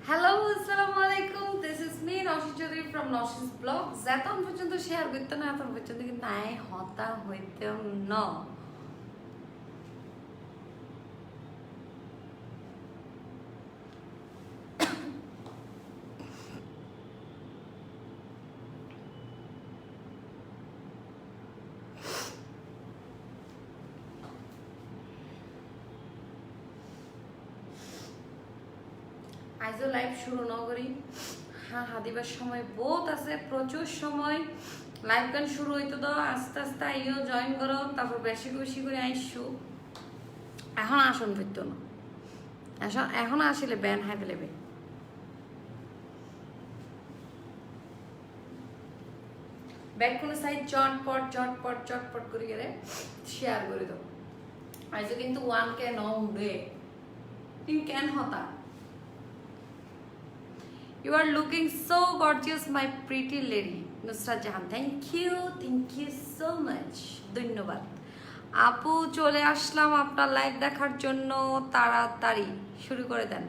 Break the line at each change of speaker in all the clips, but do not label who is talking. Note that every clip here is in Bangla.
হ্যালো আসসালামু আলাইকুম, this is me Noshi Chowdhury from Noshi's blog. যেতন পর্যন্ত শেয়ার করতে না এতন পর্যন্ত কিন্তু নাই হতা হইতে ন আইজও লাইভ শুরু ন করি। হ্যাঁ, হাদিবার সময় বহুত আছে, প্রচুর সময়। লাইভ গান শুরু হইতো তো আস্তে আস্তে আইও জয়েন করো, তারপর বেশি বেশি করে আইসু। এখন আসন ফিরতো না, এখন আসলে ব্যান হাই ফেলেবে। ব্যাক কোনো সাইড চটপট চটপট চটপট করে গেলে শেয়ার করে দাও। আইজও কিন্তু 1K নং রে তিন can Hota. You are looking so gorgeous, my pretty lady. Nusrat Jahan, thank you so much, ধন্যবাদ আপু। চলে আসলাম আপনার লাইভ দেখার জন্য, তাড়াতাড়ি শুরু করে দেন।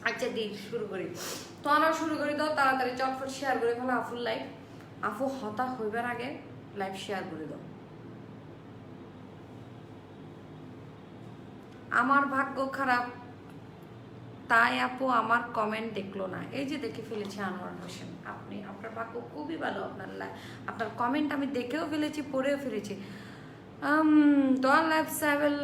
আচ্ছা দি শুরু করি, তোমরাও শুরু করে দাও তাড়াতাড়ি, চটফট শেয়ার করে ফেলো আফুর লাইভ। আপু হতা হইবার আগে লাইভ শেয়ার করে দাও। আমার ভাগ্য খারাপ তাই আপু আমার কমেন্ট দেখলো না। এই যে দেখে ফেলেছি আনোয়ার হোসেন, আপনি আপনার ভাগ্য খুবই ভালো, আপনার কমেন্ট আমি দেখেও ফেলেছি, পড়েও ফেলেছি। তোমার লাইফ সাইবেল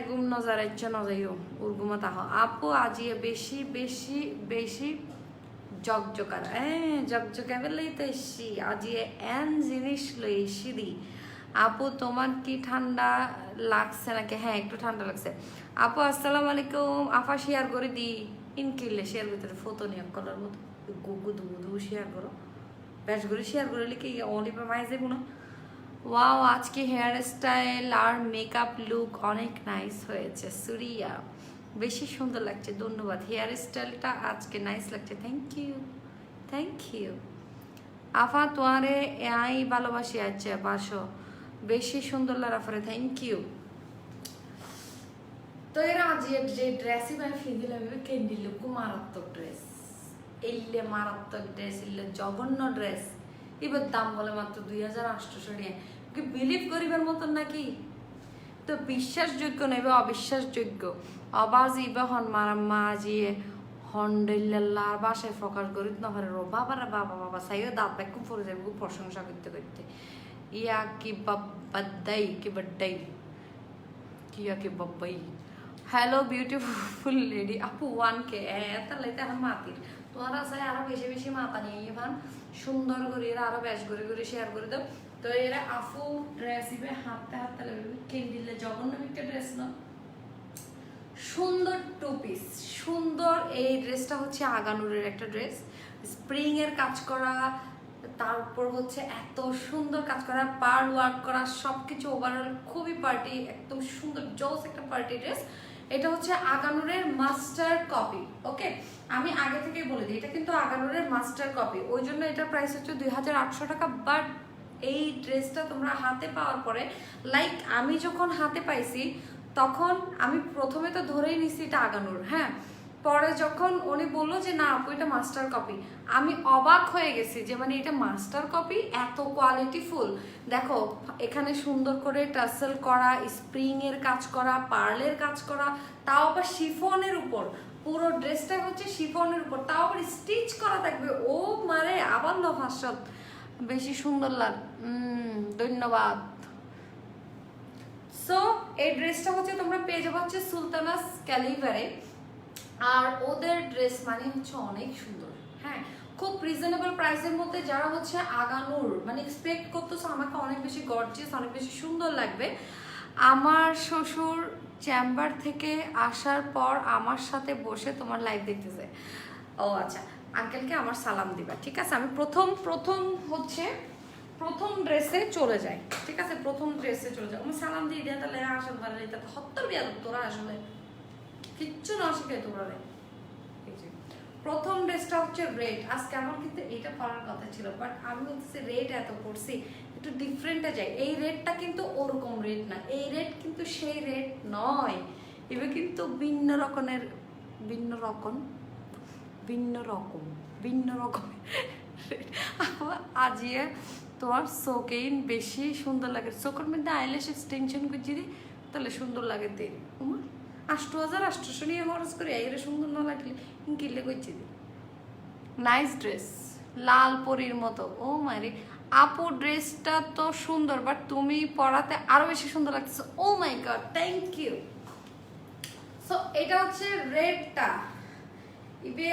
গুম নজার ইচ্ছা নজাইও উর্গুমা তাহ আপু আজিয়ে বেশি বেশি বেশি জকজকার জকজকা বেলেই তো এসছি আজিয়ে এন জিনিস লই এসি দি। আপু তোমার কি ঠান্ডা লাগছে নাকি? হ্যাঁ একটু ঠান্ডা লাগছে। আপু আসসালামু আলাইকুম, আফা শেয়ার করে দি। ইনকিলে শেয়ার করতে ফটো নিয়ে কলার মতো গুদু গুদু শেয়ার করো, বেশ করে শেয়ার করে লিখে অলিপা মাই যাবো না। ওয়াও, আজকে হেয়ার স্টাইল আর মেকআপ লুক অনেক নাইস হয়েছে সুরিয়া, বেশি সুন্দর লাগছে, ধন্যবাদ। হেয়ার স্টাইলটা আজকে নাইস লাগছে, থ্যাংক ইউ আফা। তোমারে আই ভালোবাসি, আছে বাসো, বেশি সুন্দর লাগাফারে, থ্যাংক ইউ। তো এরা আজ যে ড্রেসই ভাই ফিদিলাম ক্যান্ডি লুক মারাত্মক ড্রেস, এলে মারাত্মক ড্রেস, এলে জঘন্য ড্রেস। এবার দাম বলে মাত্র 2800 টাকা, কি বিলিভ করিবার মতন নাকি? তো বিশ্বাসযোগ্য নইবে অবিশ্বাসযোগ্য। অবাজ ইবা হন মারাম্মা আজিয়ে হন্ডেল্লার বাসায় ফকাস করিত না পারে রো বাবারা বাবা বাবা সাইও দাঁত ব্যাক পড়ে যাবে খুব প্রশংসা করতে করতে। ইয়া কি বাব্বাই কি বাড্ডাই কিয়া কি বাব্বাই। হ্যালো বিউটিফুল লেডি আপু 1K তাহলে এখন মাতির তোমার আছে আরো বেশি বেশি মাথা নিয়ে এবার সুন্দর করে এরা আরো বেশ করে করে শেয়ার করে দাও। তো এরা আপু ড্রেস ইবে হাতে হাতে লাগবে কেন্ডিলে জঘন্য একটা ড্রেস না, সুন্দর টু পিস সুন্দর। এই ড্রেসটা হচ্ছে আগানুরের একটা ড্রেস, স্প্রিং এর কাজ করা, তারপর হচ্ছে এত সুন্দর কাজ করা, পার ওয়ার্ক করা, সবকিছু ওভারঅল খুবই পার্টি, একদম সুন্দর জোস একটা পার্টি ড্রেস। এটা হচ্ছে আগানুরের মাস্টার কপি। ওকে, আমি আগে থেকেই বলে দিই এটা কিন্তু আগানুরের মাস্টার কপি, ওই জন্য এটার প্রাইস হচ্ছে 2800 টাকা। বাট এই ড্রেসটা তোমরা হাতে পাওয়ার পরে, লাইক আমি যখন হাতে পাইছি তখন আমি প্রথমে তো ধরেই নিছি এটা আগানুর, হ্যাঁ। পরে যখন উনি বললো যে না আপু এটা মাস্টার কপি, আমি অবাক হয়ে গেছি যে মানে এটা মাস্টার কপি, এত কোয়ালিটিফুল। দেখো এখানে সুন্দর করে টাসেল করা, স্প্রিং এর কাজ করা, পার্লের কাজ করা, তাও আবার শিফনের উপর, পুরো ড্রেসটা হচ্ছে শিফনের উপর, তাও আবার স্টিচ করা থাকবে। ও মারে আবার নফাসত, বেশি সুন্দর লাগ, ধন্যবাদ। সো এই ড্রেসটা হচ্ছে তোমরা পেয়ে যাবো হচ্ছে সুলতানাস ক্যালিভারে, আর ওদের ড্রেস মানে হচ্ছে অনেক সুন্দর, হ্যাঁ খুব রিজনেবল প্রাইসের মধ্যে। যারা হচ্ছে আগানুর মানে এক্সপেক্ট করতেছো আমাকে অনেক বেশি গর্জিয়াস অনেক বেশি সুন্দর লাগবে, আমার শ্বশুর চেম্বার থেকে আসার পর আমার সাথে বসে তোমার লাইভ দেখতেছে। ও আচ্ছা, আঙ্কেলকে আমার সালাম দিবা, ঠিক আছে। আমি প্রথম ড্রেসে চলে যাই, ঠিক আছে, প্রথম ড্রেসে চলে যাই। আমি সালাম দিয়ে দেয় তাহলে আসল ভালো এটা হত্তর বিয়া তোরা আসলে কিচ্ছু না শিখে তোমরা। প্রথম ড্রেসটা হচ্ছে রেড, আজকে আমার কিন্তু এটা পরার কথা ছিল, বাট আমি হচ্ছে রেড এত করছি একটু ডিফারেন্টে যাই। এই রেডটা কিন্তু ওরকম রেড না, এই রেড কিন্তু সেই রেড নয়, এবার কিন্তু ভিন্ন রকম ভিন্ন রকম ভিন্ন রকম। আজিয়ে তোমার চোখেই বেশি সুন্দর লাগে, চোখের মধ্যে আইল্যাশ এক্সটেনশন করছি দি তাহলে সুন্দর লাগে তেল। তোমার 8,800 নিয়ে খরচ করে এর সুন্দর না লাগলে কিনলে করছি দি। নাইস ড্রেস, লাল পরীর মতো। ও মারি আপু ড্রেসটা তো সুন্দর, বাট তুমি পরাতে আরো বেশি সুন্দর লাগতেছে। ও মাই গড, থ্যাংক ইউ। সো এটা হচ্ছে রেডটা, ইবে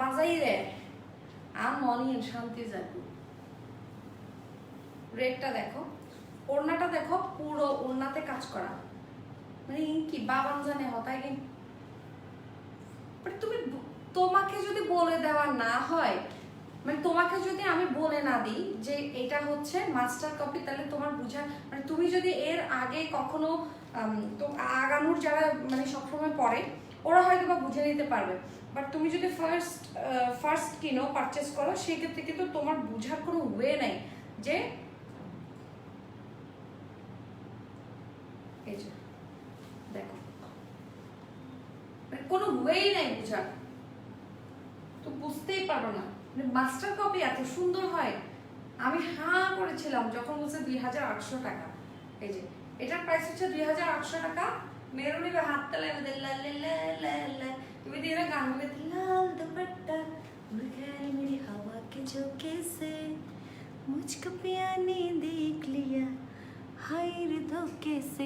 বাজাই রে আর মনি শান্তি যাবে। রেডটা দেখো, ওড়নাটা দেখো, পুরো ওড়নাতে কাজ করা, মানে কি বাবান জানে হতায় কি। তুমি তোমাকে যদি বলে দেওয়া না হয়, মানে তোমাকে যদি আমি বলে না দিই যে এটা হচ্ছে মাস্টার কপি, তাহলে তোমার বুঝা, মানে তুমি যদি এর আগে কখনো তো আগানোর যারা মানে সবসময় পড়ে ওরা হয়তো বা বুঝে নিতে পারবে, বাট তুমি যদি ফার্স্ট কিনো পারচেস করো সেক্ষেত্রে কিন্তু তোমার বুঝার কোনো ওয়ে নাই যে এই যে দেখো, মানে কোনো ওয়েই নাই বুঝার, তো বুঝতেই পারো না। মাস্টার কপি এত সুন্দর হয়, আমি হাঁ করেছিলাম যখন বলছে 2,800 টাকা। এই যে এটার প্রাইস হচ্ছে 2,800 টাকা। মেরুনি হাত তালায় তুমি দিয়ে গান বলে লাল দুপট্টা মেরি হাওয়া কে ঝোঁকে সে মুঝকো পিয়া নে দেখ লিয়া হাইর ধোকে সে।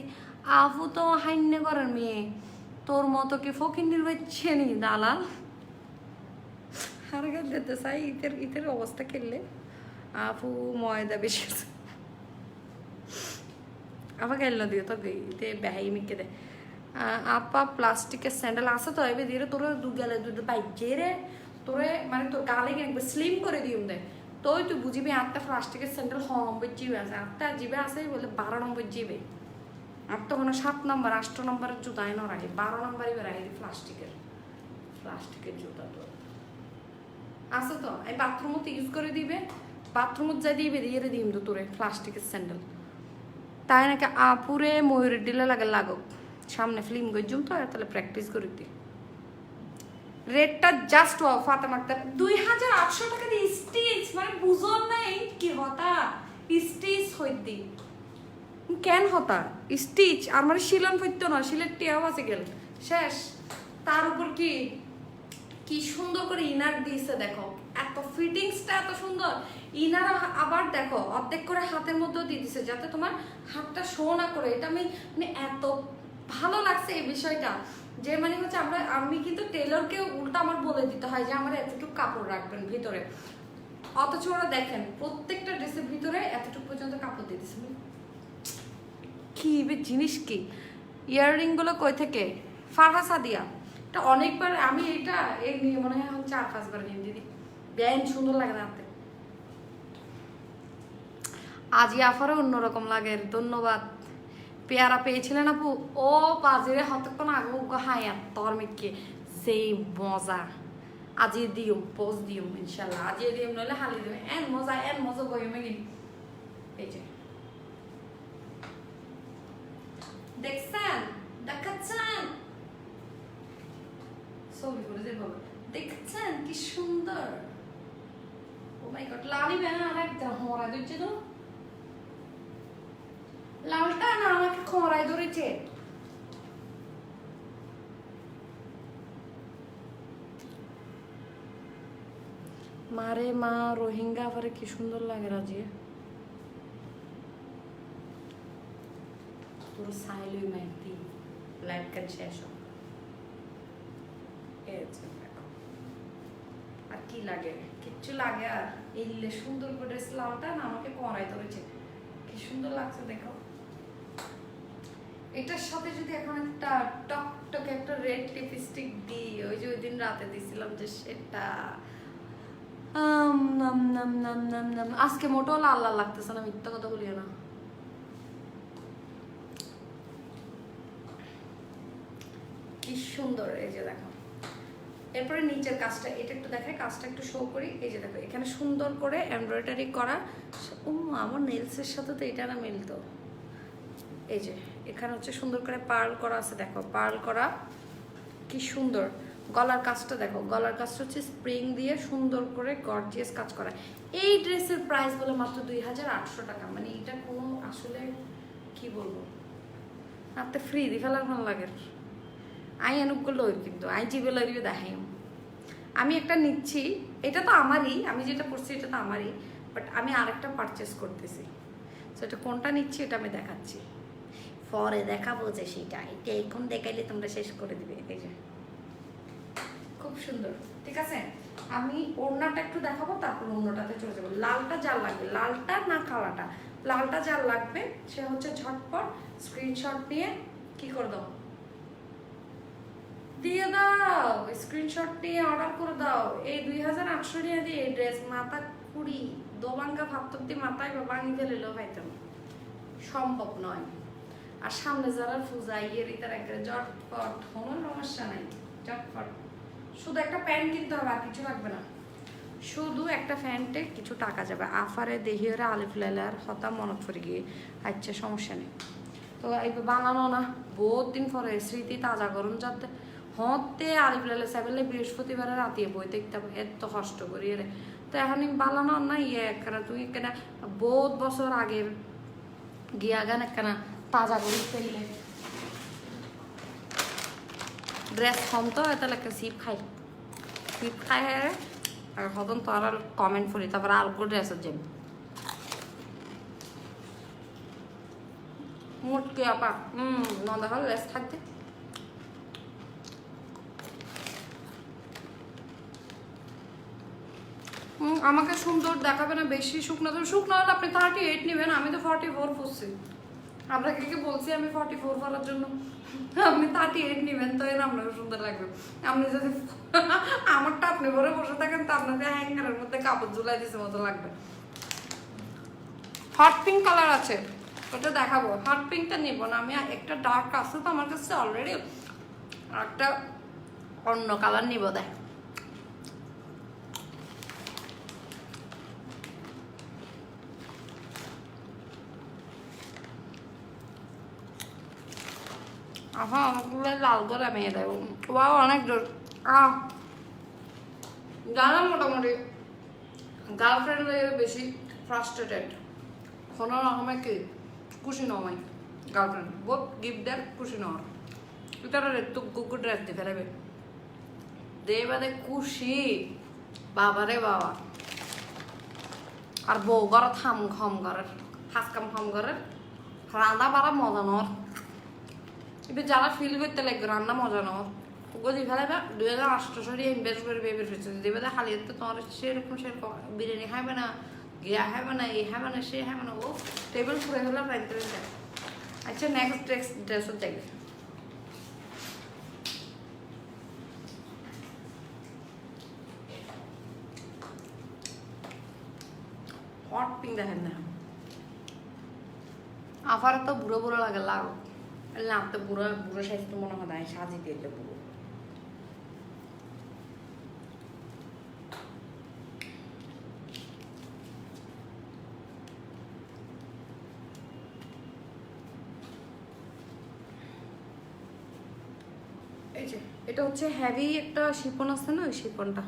আফু তো হাইন্নে করার মেয়ে, তোর মতো কি ফকিন্নির বাচ্চা নি দালাল। আর গান দিতে চাই ইতের অবস্থা খেললে আপু ময়দা বেশি আছে। আবার গেল দিও তো ইতে বেহাই মিকে দে। আপা প্লাস্টিকের স্যান্ডেল আছে তো এবার দিয়ে তোর গেলে দুধ বাইজে রে তোরে, মানে তোর গালে একবার স্লিম করে দিও দে, তো তুই বুঝিবি 8টা প্লাস্টিকের স্যান্ডেল 6 নম্বর জিবে আছে, 8টা জিবে আছে বলে 12 নম্বর জিবে। আর তো কোনো 7 নম্বর 8 নম্বরের জুতাই না রাখি, 12 নম্বরই রাখি প্লাস্টিকের জুতা। তো আছে তো এই বাথরুমত ইউজ করে দিবে, বাথরুমত যাই দিবে দিয়ে দিম তো তোরে প্লাস্টিকের স্যান্ডেল। তাই নাকি আপুরে ময়ূরের ডিলে লাগক সামনে ফিল্ম গজুম তো তাহলে প্র্যাকটিস করে দি। রেটটা জাস্ট ফাতেমা আক্তার 2,800 টাকা দিয়ে স্টিচ, মানে বুঝন নাই কি হতা স্টিচ হইতি কেন হতা স্টিচ আর মানে শিলন হইতো না, শিলের টিয়াও আছে গেল শেষ। তার উপর কি কি সুন্দর করে ইনার দিয়েছে দেখো, এত ফিটিংসটা এত সুন্দর। ইনার আবার দেখো অর্ধেক করে হাতের মধ্যেও দিয়ে দিছে যাতে তোমার হাতটা শো না করে। এটা আমি মানে এত ভালো লাগছে এই বিষয়টা যে মানে হচ্ছে আমি কিন্তু টেলরকে উল্টা আমার বলে দিতে হয় যে আমার এতটুকু কাপড় রাখবেন ভিতরে, অথচ ওরা দেখেন প্রত্যেকটা ড্রেসের ভিতরে এতটুকু পর্যন্ত কাপড় দিয়ে দিচ্ছে। কি জিনিস কি ইয়াররিং গুলো কই থেকে? ফারহা সাদিয়া, এটা অনেকবার আমি এটা এই নিয়ে মনে হয় 4-5 বার নিয়ে দিদি ব্যান সুন্দর লাগে না। আজি আফারও অন্যরকম লাগে, ধন্যবাদ। পেয়ারা পেয়েছিলেন আপু? ও বাজারে হতক্ষণ আগে হায়া তোর মিটকে সেই মজা। আজি দিম পোজ দিম ইনশাল্লাহ, আজি দিম নইলে হালি দিম। এন মজা বইমে গিন। এই যে দেখছেন, দেখাচ্ছেন ছবি করে যে বাবা দেখছেন কি সুন্দর। ও মাই গড, লালি বেনা আর একটা হরা দিচ্ছে তো, লালটা না আমাকে খরায় ধরেছে। মারে মা রোহিঙ্গা আবার কি সুন্দর লাগে রাজিয়ে পুরো সাইলুই মাইতি লাইট কান শেষ। আর কি লাগে? কিচ্ছু লাগে আর এইলে সুন্দর করে ড্রেস লালটা না আমাকে খরায় ধরেছে, কি সুন্দর লাগছে দেখো। এটার সাথে যদি এখন একটা টকটকে একটা রেড লিপস্টিক দিই, ওই যে ওই দিন রাতে দিছিলাম যে সেটা আজকে মোটেও লাল লাল লাগতেছে না, মিথ্যা কথা বলিও না। কি সুন্দর, এই যে দেখো। এরপরে নিচের কাজটা এটা একটু দেখাই, কাজটা একটু শো করি। এই যে দেখো এখানে সুন্দর করে এমব্রয়ডারি করা। আমার নেলসের সাথে তো এটা না মিলতো। এই যে এখানে হচ্ছে সুন্দর করে পার্ল করা আছে, দেখো পার্ল করা কি সুন্দর। গলার কাজটা দেখো, গলার কাজটা হচ্ছে স্প্রিং দিয়ে সুন্দর করে গর্জিয়াস কাজ করা। এই ড্রেসের প্রাইস বলে মাত্র 2800 টাকা। মানে এটা কোনো আসলে কি বলবো, আপনি ফ্রি দি ফেলার ভালো লাগে। আই অনুকূল ওই কিন্তু আই জিবেলারিও দেখাই। আমি একটা নিচ্ছি, এটা তো আমারই, আমি যেটা পড়ছি এটা তো আমারই, বাট আমি আরেকটা পারচেস করতেছি। সেটা কোনটা নিচ্ছি এটা আমি দেখাচ্ছি, পরে দেখাবো যে সেটা। এটা এখন দেখাইলে তোমরা শেষ করে দিবে। এই যে খুব সুন্দর, ঠিক আছে। আমি ওড়নাটা একটু দেখাবো, তারপর অন্যটাতে চলে যাবো। লালটা যার লাগবে, লালটা না কালাটা, লালটা যার লাগবে সে হচ্ছে ঝটপট স্ক্রিনশট নিয়ে কি করে দাও, দিয়ে দাও, স্ক্রিনশট নিয়ে অর্ডার করে দাও। এই 2800 টাকা দিয়ে এই ড্রেস মাথা কুড়ি দোবাঙ্গা ভাবতক দিয়ে মাথায় ভাঙি ফেলেলেও পাইতাম, সম্ভব নয়। আর সামনে যারা ফুজা ইয়ের ইতার একটা জটপট, কোনো সমস্যা নাই, জটপট। শুধু একটা প্যান্ট কিনতে হবে, আর কিছু লাগবে না। শুধু একটা প্যান্টে কিছু টাকা যাবে। আফারে দেহিওরা আলিফ লাইলার হতা মনত পড়ে গিয়ে, আচ্ছা সমস্যা নেই। তো এই বানানো না বহুত দিন পরে স্মৃতি তাজা করুন যাতে হতে আলিফ লাইলা সাইবেলে বৃহস্পতিবারে রাতিয়ে বই দেখতে হবে, এত কষ্ট করি রে। তো এখন বানানো না ইয়ে একখানা তুই একখানা বহুত বছর আগের গিয়া গান একখানা তাজা করি ফেললে ড্রেস কম তো এটা একটা সিপ খাই, সিপ খাই হ্যাঁ। আর হতন তো আর কমেন্ট করি, তারপরে আর ড্রেসের যাবি মুটকে আপা নন্দা হল লেস থাকতে। আমাকে সুন্দর দেখাবে না, বেশি শুকনো তো শুকনো হলে আপনি 38 নেবেন, আমি তো 44 পড়ছি। আপনাকে কি বলছি আমি 44 পরার জন্য? আপনি 38 নেবেন তো এর আপনাকে সুন্দর লাগবে। আপনি যদি আমারটা আপনি ঘরে বসে থাকেন তো আপনাকে হ্যাঙ্গারের মধ্যে কাপড় ঝুলাই দিছে মতো লাগবে। হট পিঙ্ক কালার আছে, ওটা দেখাবো। হট পিঙ্কটা নিব না আমি, একটা ডার্ক আছে তো আমার কাছে অলরেডি, একটা অন্য কালার নিব। দেখ হ্যাঁ লাল করে মেয়ে দেব, ওয়াও অনেক জোর। জানা মোটামুটি গার্লফ্রেন্ড বেশি ফ্রাস্ট্রেটেড, কোনো রকমের কি খুশি নয় গার্লফ্রেন্ড, বহুত গিফট দেয় খুশি নয়। তারা একটু কুকুর ড্রেস দিয়ে ফেলাবে দে বাদে খুশি, বাবারে বাবা। আর বউ ঘর থাম খম ঘরের হাস কাম খম ঘরের রান্না বাড়া মজা নর। এবার যারা ফিল করতে লাগবে রান্না মজা নর গদি ফেলাবে 2800 ইনভেস্ট করবে এবার ফেসে দেবে খালি তো তোমার সেরকম সেরকম বিরিয়ানি খাবে না, গিয়া খাবে না, এই খাবে না, সে খাবে না, ও টেবিল ফুরে হলে রাখতে যায়। আচ্ছা নেক্সট ড্রেসও চাইবে হট পিঙ্ক দেখেন না। আফার তো বুড়ো বুড়ো লাগে লাগ না, তো বুড়ো বুড়ো সাইজ তো মনে হয় সাজি দিয়ে বুড়ো। এই যে এটা হচ্ছে হেভি একটা শিপন আছে না, ওই শিপনটা।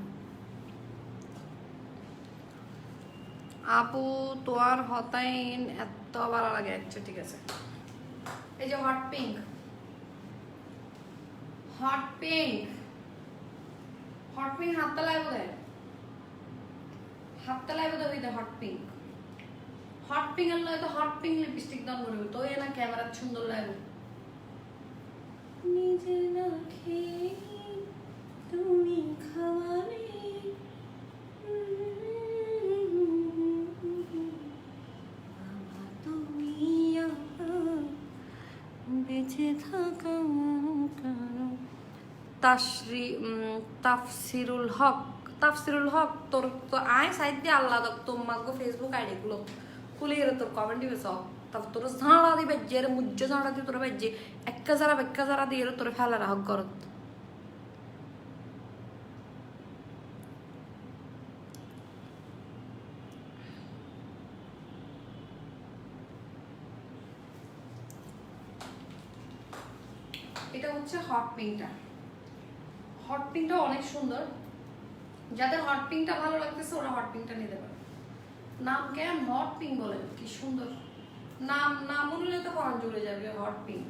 আপু তোর হতাইন এত ভালো লাগে। আচ্ছা ঠিক আছে, এই যে hot pink, hot pink, hot pink হাতটা লাগবে দেয়, হাতটা লাগবে দেবে এটা হট পিঙ্ক। হট পিঙ্ক এর লাগে তো হট পিঙ্ক লিপস্টিক দান করবে তো এ না ক্যামেরা সুন্দর লাগবে। নিজে না খেয়ে তুমি খাওয়ালে বেঁচে থাকা তাফসিরুল হক, তাফসিরুল হক তোর তো আয় সাইড দিয়ে আল্লাহ তোমাকে ফেসবুক আইডি গুলো খুলে গেলে তোর কমেন্ট দিবে সব, তারপর তোর ঝাড়া দিবে যে মুজ্জ ঝাড়া দিয়ে তোর বাজ্যে একা যারা দিয়ে তোর ফেলার হক করত। এটা হচ্ছে হট পিঙ্কটা, হট পিঙ্কটা অনেক সুন্দর, যাদের হট পিঙ্কটা ভালো লাগতেছে ওরা হট পিঙ্কটা নিতে পারে। নাম কেন হট পিঙ্ক বলে, কি সুন্দর নাম, নাম উঠলে তো কখন জুড়ে যাবে হট পিঙ্ক।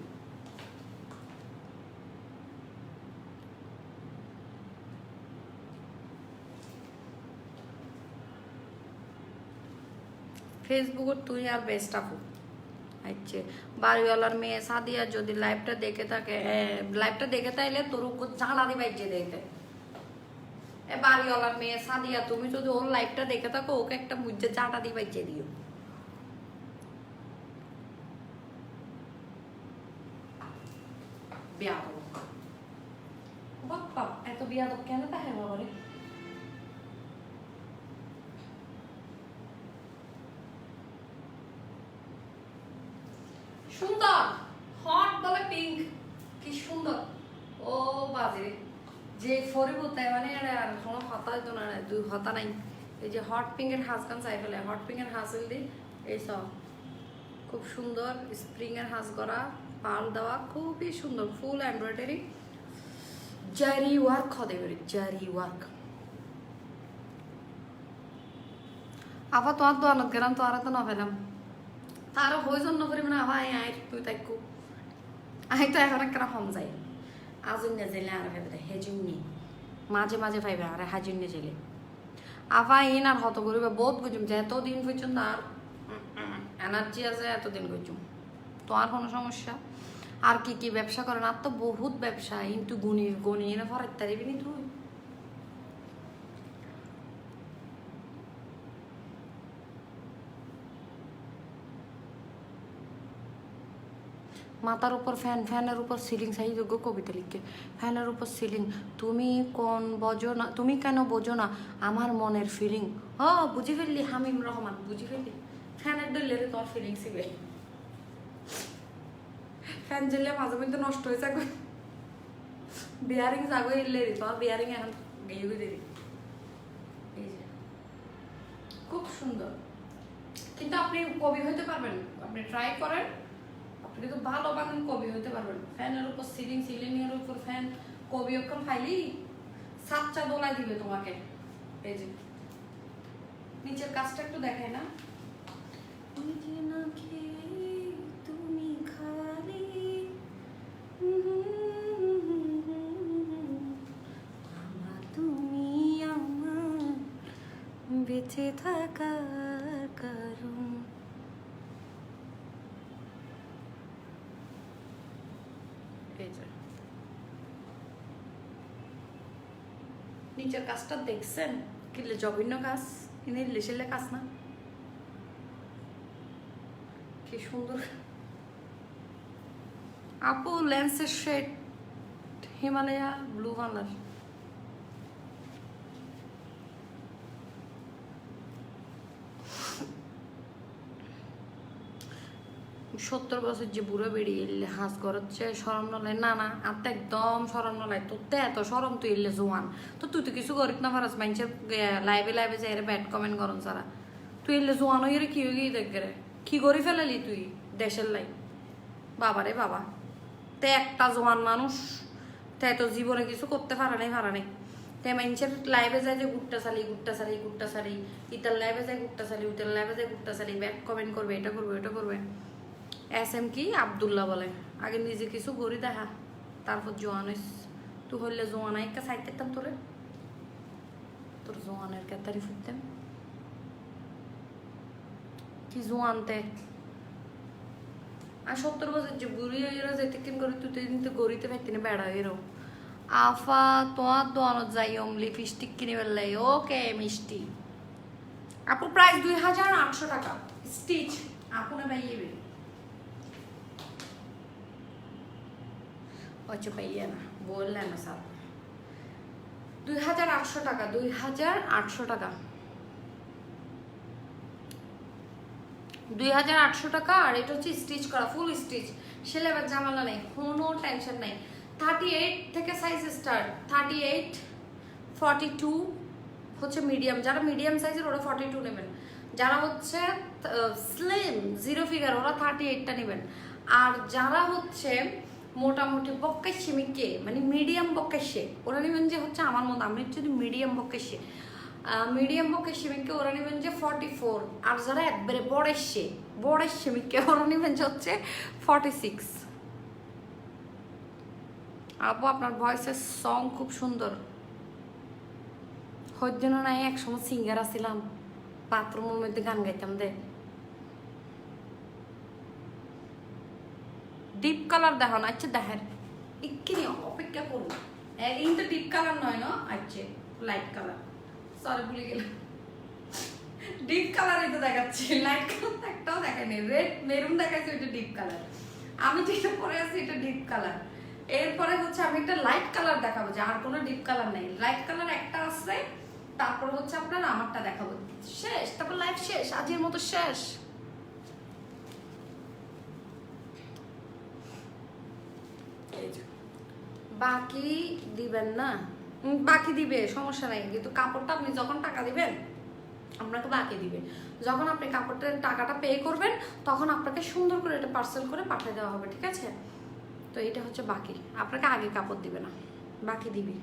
ফেসবুকের তুই আর বেস্ট আপু। আচ্ছা, বাড়িওয়ালার মেয়ে সাদিয়া যদি লাইভটা দেখে থাকে, লাইভটা দেখে তাইলে তোর জানা দিবাই যে দেখতে। বাড়িওয়ালার মেয়ে সাদিয়া, তুমি যদি ওর লাইভটা দেখে থাকো ওকে একটা বুঝে চাটা দিবাই যে দিও। বিয়াদব বাপ্পা, এত বিয়াদব কেন তাহে বাবারে? সুন্দর হট বলে পিঙ্ক, কি সুন্দর। ও বাজে যে ফরিবতে মানে আর কোনো কথা হইতো না, দুই হতা নাই। এই যে হট পিঙ্কের হাঁসগান চাই ফেলে, হট পিঙ্কের হাঁসেল দি এই সব খুব সুন্দর স্প্রিং এর হাঁস করা, পাল দেওয়া, খুবই সুন্দর, ফুল এমব্রয়ডারি জারি ওয়ার্ক হতে পারে, জারি ওয়ার্ক। আবার তোমার দোয়ানত গেলাম তো আর তো না পেলাম, তারও হয়ে জন্য করি মানে আবার আয় তুই তাইকু আই তো এখন একটা হম যাই আজুন্য জেলে আর ভেবে হেজুন্নি মাঝে মাঝে পাইবে আর হাজুন্য জেলে আবার ইন আর হত করিবে বহুত গুজুম যে এতদিন পর্যন্ত আর এনার্জি আছে এতদিন গুজুম। তো আর কোনো সমস্যা? আর কি কি ব্যবসা করেন? আর তো বহুত ব্যবসা, কিন্তু গণি এনে ফরাইতে পারিবি নি তুই? মাথার উপর ফ্যান, ফ্যানের উপর সিলিং, সেই যোগ্য কবিতা লিখে ফ্যানের উপর সিলিং। তুমি কোন বোঝো না, তুমি কেন বোঝো না আমার মনের ফিলিং। ও বুঝি ফেললি হামিম রহমান, বুঝি ফেললি। ফ্যানের ডলে রে তোমার ফিলিং ছিল, ফ্যান জ্বললে মাঝে মধ্যে নষ্ট হয়ে যাবে, বিয়ারিং যাগো এলে রে তোমার বিয়ারিং এখন গিয়ে দেরি। এই যে খুব সুন্দর, কিন্তু আপনি কবি হইতে পারবেন, আপনি ট্রাই করেন, কিন্তু ভালো বানান কবি হইতে পারবেন। ফ্যানের উপর সিলিং, সিলিং এর উপর ফ্যান, কবি অক্ষর ফাইলি সাতটা দোলাই দিবে তোমাকে। এই যে নিচের কাজটা একটু দেখায় না, তুমি খালি তুমি আমার বেঁচে থাকার কারণ। নিচের কাজটা দেখছেন কিলে জঘন্য কাজ, কিনে লেসেলে কাজ না, কি সুন্দর। আপু লেন্সের শেড হিমালয়া ব্লু কালার, 70 বছর যে বুড়ো বেরিয়ে এলে হাঁস করছে সরম নলাই, না না আর তো একদম সরম নলাই, তোর তো এত সরম তুই এলে জোয়ান, তো তুই তো কিছু করিস না পারাস, মানুষের লাইভে লাইভে যাই ব্যাড কমেন্ট করন সারা, তুই এলে জোয়ান হয়ে রে কি হয়ে গিয়ে দেখ রে, কি করি ফেলালি তুই দেশের লাই। বাবারে বাবা, তে একটা জোয়ান মানুষ তাই তো জীবনে কিছু করতে পারে নাই, তাই মানুষের লাইভে যায় যে গুট্টা সালি ইতার লাইভে যায় গুট্টা সালি, উতার লাইভে যায় গুট্টা সালি, ব্যাড কমেন্ট করবে, এটা করবে ওটা করবে। এস এম কি আবদুল্লাহ বলে, আগে নিজে কিছু করি দেখা তারপর জোয়ান হইস, তুই হইলে জোয়ান একটা সাইড করতাম তোরে, তোর জোয়ানের কেতারি ফুটতাম কি জোয়ানতে। আর 70 বছর যে বুড়ি হয়ে যেতে কিন করে তুই তো গড়িতে পারতি না বেড়া এরো। আফা তোমার দোয়ানত যাই লিপস্টিক কিনে ফেললাই, ওকে মিষ্টি আপু প্রাইস 2800 টাকা স্টিচ, আপু না পাইয়ে আচ্ছা পাইয়ে না বললেন না স্যার, 2800 টাকা, 2800 টাকা, 2800 টাকা। আর এটা হচ্ছে স্টিচ করা, ফুল স্টিচ, সেলাইবার ঝামেলা নেই, কোনো টেনশন নাই। 38 থেকে সাইজ স্টার্ট, 38, 42 হচ্ছে মিডিয়াম, যারা মিডিয়াম সাইজের ওরা 42 নেবেন, যারা হচ্ছে স্লিম জিরো ফিগার ওরা 38টা নেবেন, আর যারা হচ্ছে মোটামুটি বক্কেশে মিকে মানে মিডিয়াম বক্কেশে ওরা নেবেন যে হচ্ছে আমার মতো আমি যদি মিডিয়াম বক্কেশে মিকে ওরা নেবেন যে 44, আর যারা একবারে বড়েশে মিকে ওরা নেবেন যে হচ্ছে 46। আপু আপনার ভয়েসের সং খুব সুন্দর, হইজন্য নাই একসময় সিঙ্গার আসছিলাম, বাথরুমের মধ্যে গান গাইতাম দে। ডিপ কালার দেখো না, আচ্ছা দেখেন এক্ষুনি অপেক্ষা করুন, কিন্তু ডিপ কালার নয় না, আচ্ছা লাইট কালার, সরি ভুলে গেলাম, ডিপ কালারই তো দেখাচ্ছি, লাইট কালার একটাও দেখায়নি, রেড মেরুন দেখাচ্ছি, ওইটা ডিপ কালার। আমি যেটা পরে আছি এটা ডিপ কালার। এরপরে হচ্ছে আমি একটা লাইট কালার দেখাবো, যে আর কোনো ডিপ কালার নেই, লাইট কালার একটা আছে, তারপর হচ্ছে আপনার আমারটা দেখাবো, শেষ, তারপর লাইভ শেষ, আজকের মতো শেষ। বাকি দিবেন না, বাকি দিবে সমস্যা নাই, কিন্তু কাপড়টা আপনি যখন টাকা দিবেন আপনাকে বাকি দিবে, যখন আপনি কাপড়টার টাকাটা পে করবেন তখন আপনাকে সুন্দর করে এটা পার্সেল করে পাঠিয়ে দেওয়া হবে, ঠিক আছে? তো এটা হচ্ছে বাকি, আপনাকে আগে কাপড় দিবে না, বাকি দিবে।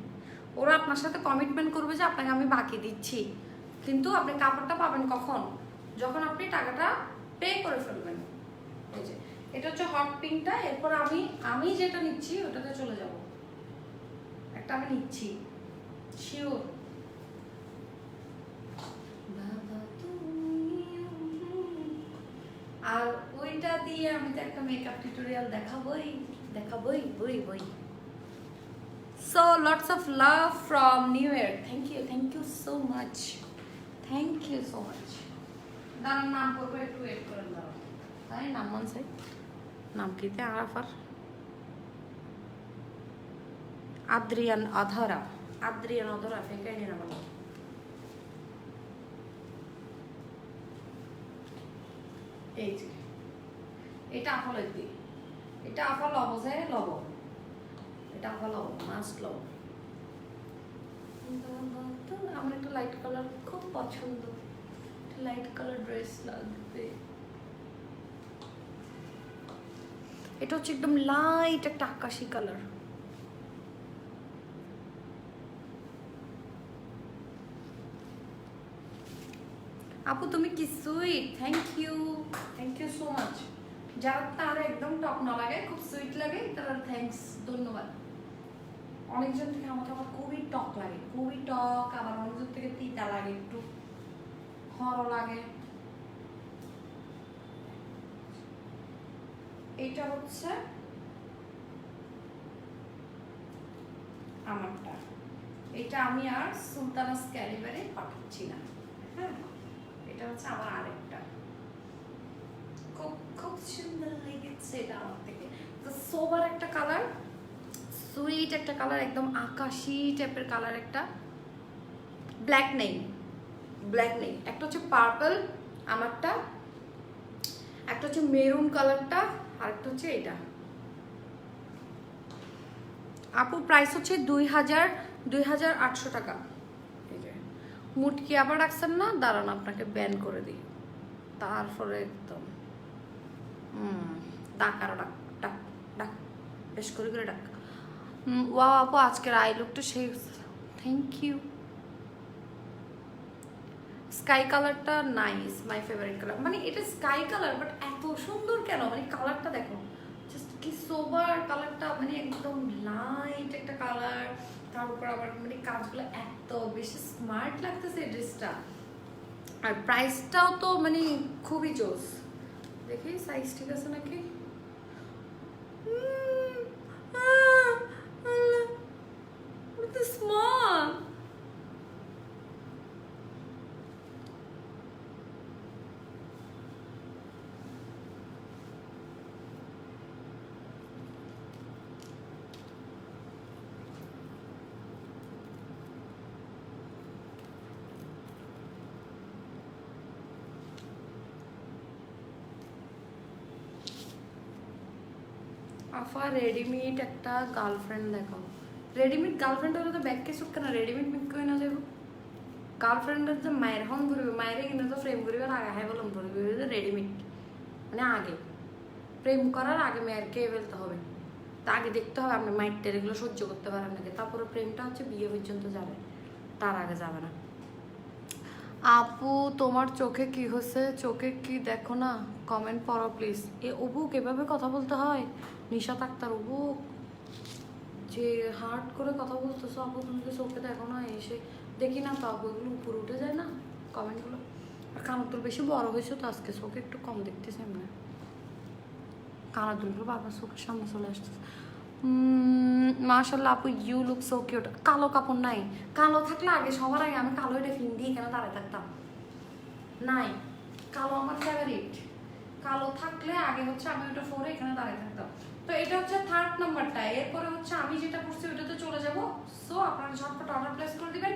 ওরা আপনার সাথে কমিটমেন্ট করবে যে আপনাকে আমি বাকি দিচ্ছি, কিন্তু আপনি কাপড়টা পাবেন কখন, যখন আপনি টাকাটা পে করে ফেলবেন। এই যে এটা হচ্ছে হট পিঙ্কটা, এরপর আমি যেটা নিচ্ছি ওটাতে চলে যাব, একটা আমি নিচ্ছি শিওর। আর ওইটা দিয়ে আমি তো একটা মেকআপ টিউটোরিয়াল দেখাবই। So lots of love from New Year. Thank you so much. দাঁড়ান নাম করবো, একটু ওয়েট করেন, দাঁড়ান। তাই নাম মানসাই, নাম কিতে আরাফার, আদ্রিয়ান অধরা ফেকাই নিয়ে নাম। এই যে এটা আফা লাগবে, এটা আফা লব যায় লব, এটা আফা লব মাস্ট লব। আমার একটা লাইট কালার খুব পছন্দ, লাইট কালার ড্রেস লাগবে। এটা হচ্ছে একদম লাইট একটা আকাশি কালার। আপু তুমি কি sweet, thank you so much. যারা তার একদম টক না লাগে, খুব সুইট লাগে, তার থ্যাঙ্কস, ধন্যবাদ। অনেকজন থেকে আমাকে আবার খুবই টক লাগে, খুবই টক, আবার অনেকজন থেকে তিতা লাগে, একটু খরও লাগে। এটা হচ্ছে আমারটা, এটা আমি আর সুলতানাস ক্যালিবারে পাঠাচ্ছি না, হ্যাঁ এটা হচ্ছে আমার আরেকটা, খুব সুন্দর লেগেছে এটা আমার থেকে। তো সোবার একটা কালার, সুইট একটা কালার, একদম আকাশি টাইপের কালার, একটা ব্ল্যাক নেই, একটা হচ্ছে পার্পল আমারটা, একটা হচ্ছে মেরুন কালারটা, আর একটা হচ্ছে এটা। আপু প্রাইস হচ্ছে 2800 টাকা। মুটকি আবার রাখছেন না, দাঁড়ান আপনাকে ব্যান করে দিই, তারপরে একদম ডাক আরো ডাক বেশ করে ডাক। ওয়াও আপু আজকের আই লুকটা সেই, থ্যাংক ইউ। স্কাই কালারটা নাইস, মাই ফেভারিট কালার, মানে এটা স্কাই কালার বাট এত সুন্দর কেন, মানে কালারটা দেখো জাস্ট কি সোবার কালারটা, মানে একদম লাইট একটা কালার, তার উপর আবার মানে কাজগুলো এত বেশি স্মার্ট লাগতেছে ড্রেসটা, আর প্রাইসটাও তো মানে খুবই জোস। দেখি সাইজ ঠিক আছে নাকি, স্মল। আফা রেডিমেড একটা গার্লফ্রেন্ড দেখো, রেডিমেড গার্লফ্রেন্ড হলে তো ব্যাগকে সুখ না, রেডিমেড মিক করে না যাবো। গার্লফ্রেন্ডের যে মায়ের হন ধরবে, মায়ের কিন্তু তো ফ্রেম করিবার আগে হ্যাঁ বললাম ধরবে, রেডিমেড মানে আগে প্রেম করার আগে মেয়েরকে ফেলতে হবে, তা আগে দেখতে হবে আপনি মাইন্ডের এগুলো সহ্য করতে পারেন নাকি, তারপরে প্রেমটা হচ্ছে বিয়ে পর্যন্ত যাবে, তার আগে যাবে না। আপু তোমার চোখে কি হয়েছে, চোখে কি দেখো না, কমেন্ট পড়ো প্লিজ। এ অবুক এভাবে কথা বলতে হয়? নিশাত আক্তার অবুক যে হার্ড করে কথা বলতেছো আপু, তুমি কি চোখে দেখো না? এসে দেখি না তো আপু, এগুলো উপরে উঠে যায় না কমেন্টগুলো। আর কানতুল বেশি বড় হয়েছে তো আজকে চোখে একটু কম দেখতেছে এমনি, কানাদুলগুলো বারবার চোখের সামনে চলে আসতেছে। মাশাল্লাহ আপু ইউ লুক সো কিউট। কালো কাপড় নাই? কালো থাকলে আগে সবার আগে আমি কালো এটা ফিন দিয়ে কেন দাঁড়ায় থাকতাম? নাই, কালো আমার ফেভারিট। কালো থাকলে আগে হচ্ছে আমি ওটা পরে এখানে দাঁড়িয়ে থাকতাম। তো এটা হচ্ছে 3rd নাম্বারটা। এরপরে হচ্ছে আমি যেটা করছি ওইটাতে চলে যাব। সো আপনারা ঝটপট অর্ডার প্লেস করে দিবেন,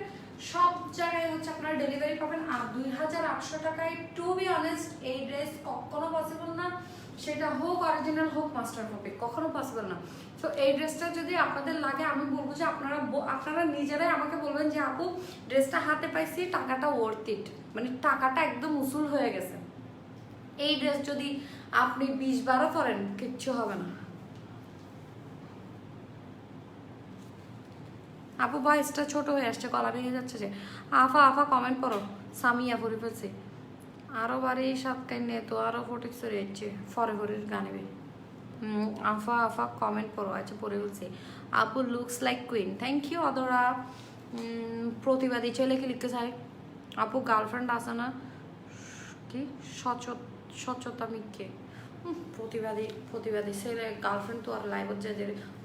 সব জায়গায় হচ্ছে আপনারা ডেলিভারি পাবেন। আর 2800 টাকায় টু বি অনেস্ট এই ড্রেস কখনো পসিবল না, সেটা হোক অরিজিনাল হোক মাস্টার কপি, কখনো পসিবল না। তো এই ড্রেসটা যদি আপনাদের লাগে আমি বলবো যে আপনারা নিজেরাই আমাকে বলবেন যে আপু ড্রেসটা হাতে পাইছি, টাকাটা ওয়ার্থ ইট, মানে টাকাটা একদম উসুল হয়ে গেছে। এই ড্রেস যদি আপনি 20-12 পরেন কিচ্ছু হবে না। আপু ভয়েসটা ছোট হয়ে আসছে, গলা ভেঙে যাচ্ছে যে। আফা আফা কমেন্ট করো, সামিয়া পরে ফেলছে আরো বারে সাতকাই নিয়ে তো আরো ফটিক সরে যাচ্ছে ফরে ফরের গানে। আফা আফা কমেন্ট করো, আচ্ছা পরে ফেলছে। আপু looks like queen, thank you অদরা। প্রতিবাদী ছেলে কি লিখতে চাই? আপু গার্লফ্রেন্ড আছে না? কি স্বচ্ছতা মিকে প্রতিবাদী ছেলে গার্লফ্রেন্ড তো আর লাইভত যায়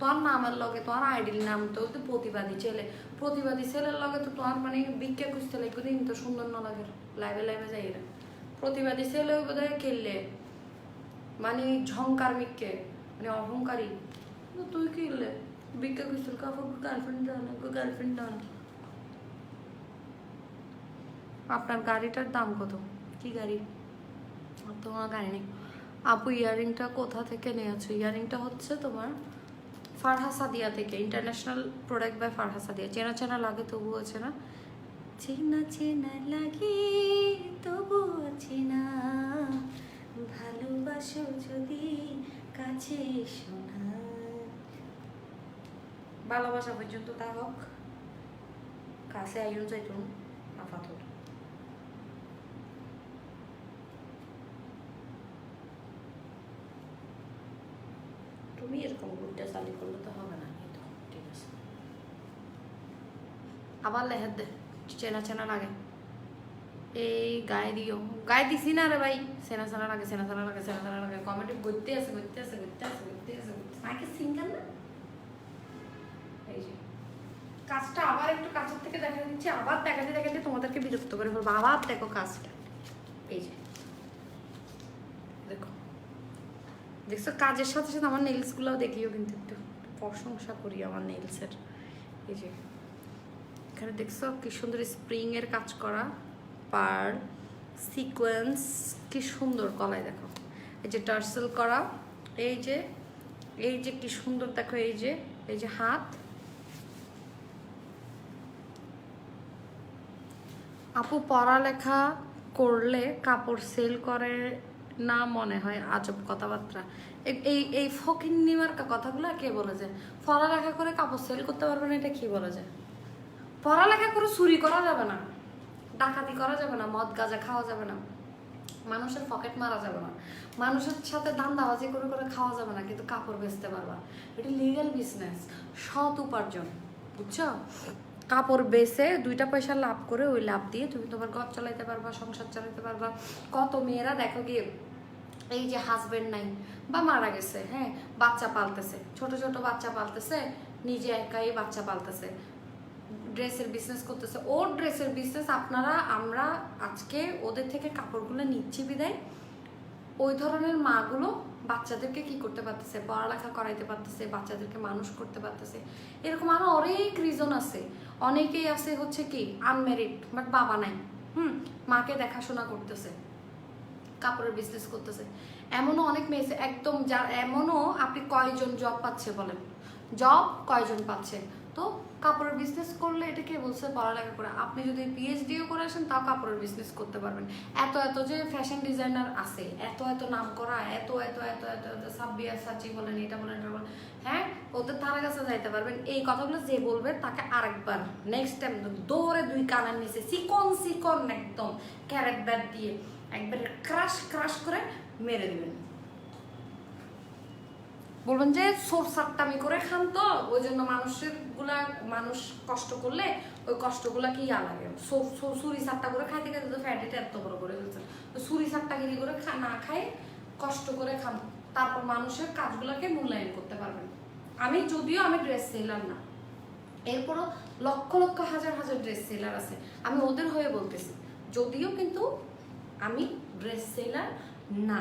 তোর নামের লগে তোর আইডির নাম তো প্রতিবাদী ছেলের লগে তো তোমার মানে ভিক্ষা খুঁজতে লাগবে, দিন তো সুন্দর না লাগে লাইভে যাই এরা। প্রতিবাদী ছেলে বোধ হয় খেললে মানে ঝংকার মিকে মানে অহংকারী। তুই কিনলে ভিক্ষা খুঁজছিল কাপড় গার্লফ্রেন্ড দাও না। আপনার গাড়িটার দাম কত? কি গাড়ি? তোমার গাড়ি নেই। আপু ইয়ারিংটা কোথা থেকে নিয়েছো? ইয়ারিংটা হচ্ছে তোমার ফারহা সাদিয়া থেকে, international product by Farha Sadia. চেনা চেনা লাগে তবুও চেনা, চেনা চেনা লাগে তবুও চেনা, ভালোবাসো যদি কাছে শোনা। ভালোবাসা পর্যন্ত তা হোক, কাছে আইন যাইতুন আপাতত। তুমি এরকম গুড়টা চালি করলে তো হবে না, ঠিক আছে। আবার লেহার দে, চেনা লাগে। এই গায়ে দিও, গায়ে দিছি না রে ভাই। চেনা লাগে কমেন্টে ঘুরতে আছে নাকি সিঙ্গার না। এই যে কাজটা আবার একটু কাছের থেকে দেখা দিচ্ছি, আবার দেখাতে তোমাদেরকে বিরক্ত করে বলবো। আবার দেখো কাজটা, এই যে দেখছো, কাজের সাথে সাথে আমার নেইলসগুলোও দেখিও, কিন্তু একটু প্রশংসা করি আমার নেইলসের। এই যে এখানে দেখছো কি সুন্দর স্প্রিংয়ের কাজ করা, পার্ল সিকোয়েন্স, কি সুন্দর গলায় দেখো। এই যে টার্সেল করা, এই যে কি সুন্দর দেখো। এই যে হাত। আপু পড়ালেখা করলে কাপড় সেল করে না মনে হয় আজব কথাবার্তা। এই ফকিন্নি মার্কা কথাগুলো কে বলে যায়? পড়ালেখা করে কাপড় সেল করতে পারবে না, এটা কি বলে যায়? পড়ালেখা করে চুরি করা যাবে না, ডাকাতি করা যাবে না, মদ গাঁজা খাওয়া যাবে না, মানুষের পকেট মারা যাবে না, মানুষের সাথে ধান্দাবাজি করে খাওয়া যাবে না, কিন্তু কাপড় বেচতে পারবা। এটা লিগ্যাল বিজনেস, সৎ উপার্জন, বুঝছো? কাপড় বেচে 2টা পয়সা লাভ করে ওই লাভ দিয়ে তুমি তোমার ঘর চালাইতে পারবা, সংসার চালাইতে পারবা। কত মেয়েরা দেখো গিয়ে এই যে হাজবেন্ড নাই বা মারা গেছে, হ্যাঁ, বাচ্চা পালতেছে, ছোট বাচ্চা পালতেছে, নিজে একাই বাচ্চা পালতেছে, ড্রেসের বিজনেস করতেছে। ওর ড্রেসের বিজনেস আমরা আজকে ওদের থেকে কাপড়গুলো নিচ্ছি বিদায় ওই ধরনের মাগুলো বাচ্চাদেরকে কি করতে পারতেছে, পড়ালেখা করাইতে পারতেছে, বাচ্চাদেরকে মানুষ করতে পারতেছে। এরকম আরো অনেক রিজন আছে। অনেকেই আছে হচ্ছে কি আনম্যারিড, বাট বাবা নাই, মাকে দেখাশোনা করতেছে, কাপড়ের বিজনেস করতেছে। এমনও অনেক মেয়ে একদম, এমনও আপনি কয়জন জব পাচ্ছে বলেন, জব কয়জন পাচ্ছে? তো কাপড়ের বিজনেস করলে এটা কে বলছে পড়ালেখা করে? আপনি যদি পিএইচডিও করে আসেন তাও কাপড়ের বিজনেস করতে পারবেন। এত এত যে ফ্যাশন ডিজাইনার আছে, এত এত নাম করা, এত এত এত এত এত সাব্বিয়া সাচি বলেন, এটা বলেন, এটা বলেন, হ্যাঁ, ওদের তারা কাছে যাইতে পারবেন। এই কথাগুলো যে বলবে তাকে আরেকবার নেক্সট টাইম দৌড়ে 2 কানের নিচে চিকন চিকন একদম ক্যারেক্টার দিয়ে একবারে ক্রাশ ক্রাশ করে মেরে দিবেন। বলবেন যে সোরসাট্টামি করে খান, তো ওই জন্য মানুষ কষ্ট করলে ওই কষ্টগুলা কি লাগে, সুরি সাট্টা করে খাইতে খাইতে তো ফ্যাটিটা এত বড় করে ফেলছে। সুরি সাট্টাগিরি করে না খাই, কষ্ট করে খান, তারপর মানুষের কাজগুলোকে মূল্যায়ন করতে পারবেন। যদিও আমি ড্রেস সেলার না, এরপরও লক্ষ লক্ষ হাজার হাজার ড্রেস সেলার আছে, আমি ওদের হয়ে বলতেছি, যদিও কিন্তু আমি ড্রেস সেলার না,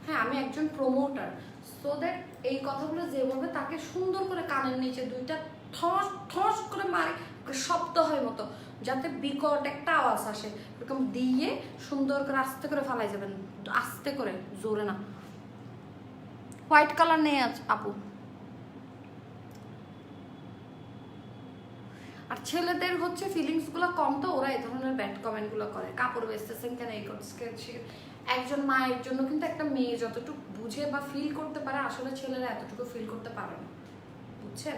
হ্যাঁ আমি একজন প্রমোটার। সো দ্যাট এই কথাগুলো যে বলবে তাকে সুন্দর করে কানের নিচে 2টা ঠস ঠস করে মারে, শব্দ হয় মতো, যাতে বিকট একটা আওয়াজ আসে, এরকম দিয়ে সুন্দর করে আস্তে করে ফালাই যাবেন, আস্তে করে, জোরে না। হোয়াইট কালার নেই আজ আপু। আর ছেলেদের হচ্ছে ফিলিংসগুলো কম, তো ওরা এই ধরনের ব্যাড কমেন্টগুলো করে, কাপড় বেচতেছেন কেন, এই করছেন। একজন মায়ের জন্য কিন্তু একটা মেয়ে যতটুকু বুঝে বা ফিল করতে পারে, আসলে ছেলেরা এতটুকু ফিল করতে পারে না, বুঝছেন?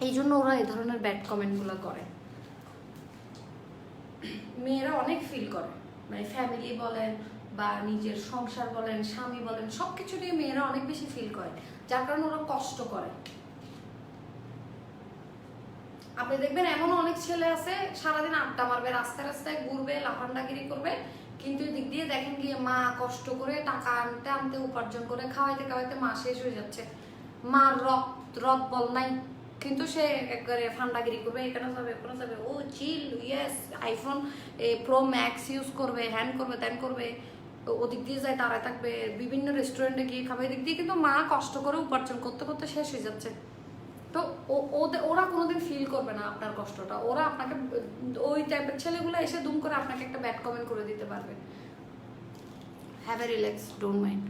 এই জন্য ওরা এই ধরনের ব্যাড কমেন্টগুলো করে। মেয়েরা অনেক ফিল করে, মানে ফ্যামিলি বলেন বা নিজের সংসার বলেন, স্বামী বলেন, সবকিছু নিয়ে মেয়েরা অনেক বেশি ফিল করে, যার কারণে ওরা কষ্ট করে। আপনি দেখবেন এমনও অনেক ছেলে আছে সারাদিন আড্ডা মারবে, রাস্তায় রাস্তায় ঘুরবে, লাফান্ডাগিরি করবে, কিন্তু এদিক দিয়ে দেখেন গিয়ে মা কষ্ট করে টাকা আনতে আনতে উপার্জন করে খাওয়াইতে খাওয়াইতে মা শেষ হয়ে যাচ্ছে, মার রদ বল নাই, কিন্তু সে একবারে ফান্ডাগিরি করবে, এখানে যাবে ওখানে যাবে, ও chill, yes iPhone pro max use করবে, হ্যান করবে, ত্যান করবে, ওদিক দিয়ে যায় দাঁড়ায় থাকবে, বিভিন্ন রেস্টুরেন্টে গিয়ে খাবে, এদিক দিয়ে কিন্তু মা কষ্ট করে উপার্জন করতে করতে শেষ হয়ে যাচ্ছে। তো ওরা কোনোদিন ফিল করবে না আপনার কষ্টটা, ওরা আপনাকে, ওই টাইপের ছেলেগুলো এসে দুম করে আপনাকে একটা ব্যাড কমেন্ট করে দিতে পারবে। Have a relax, don't mind.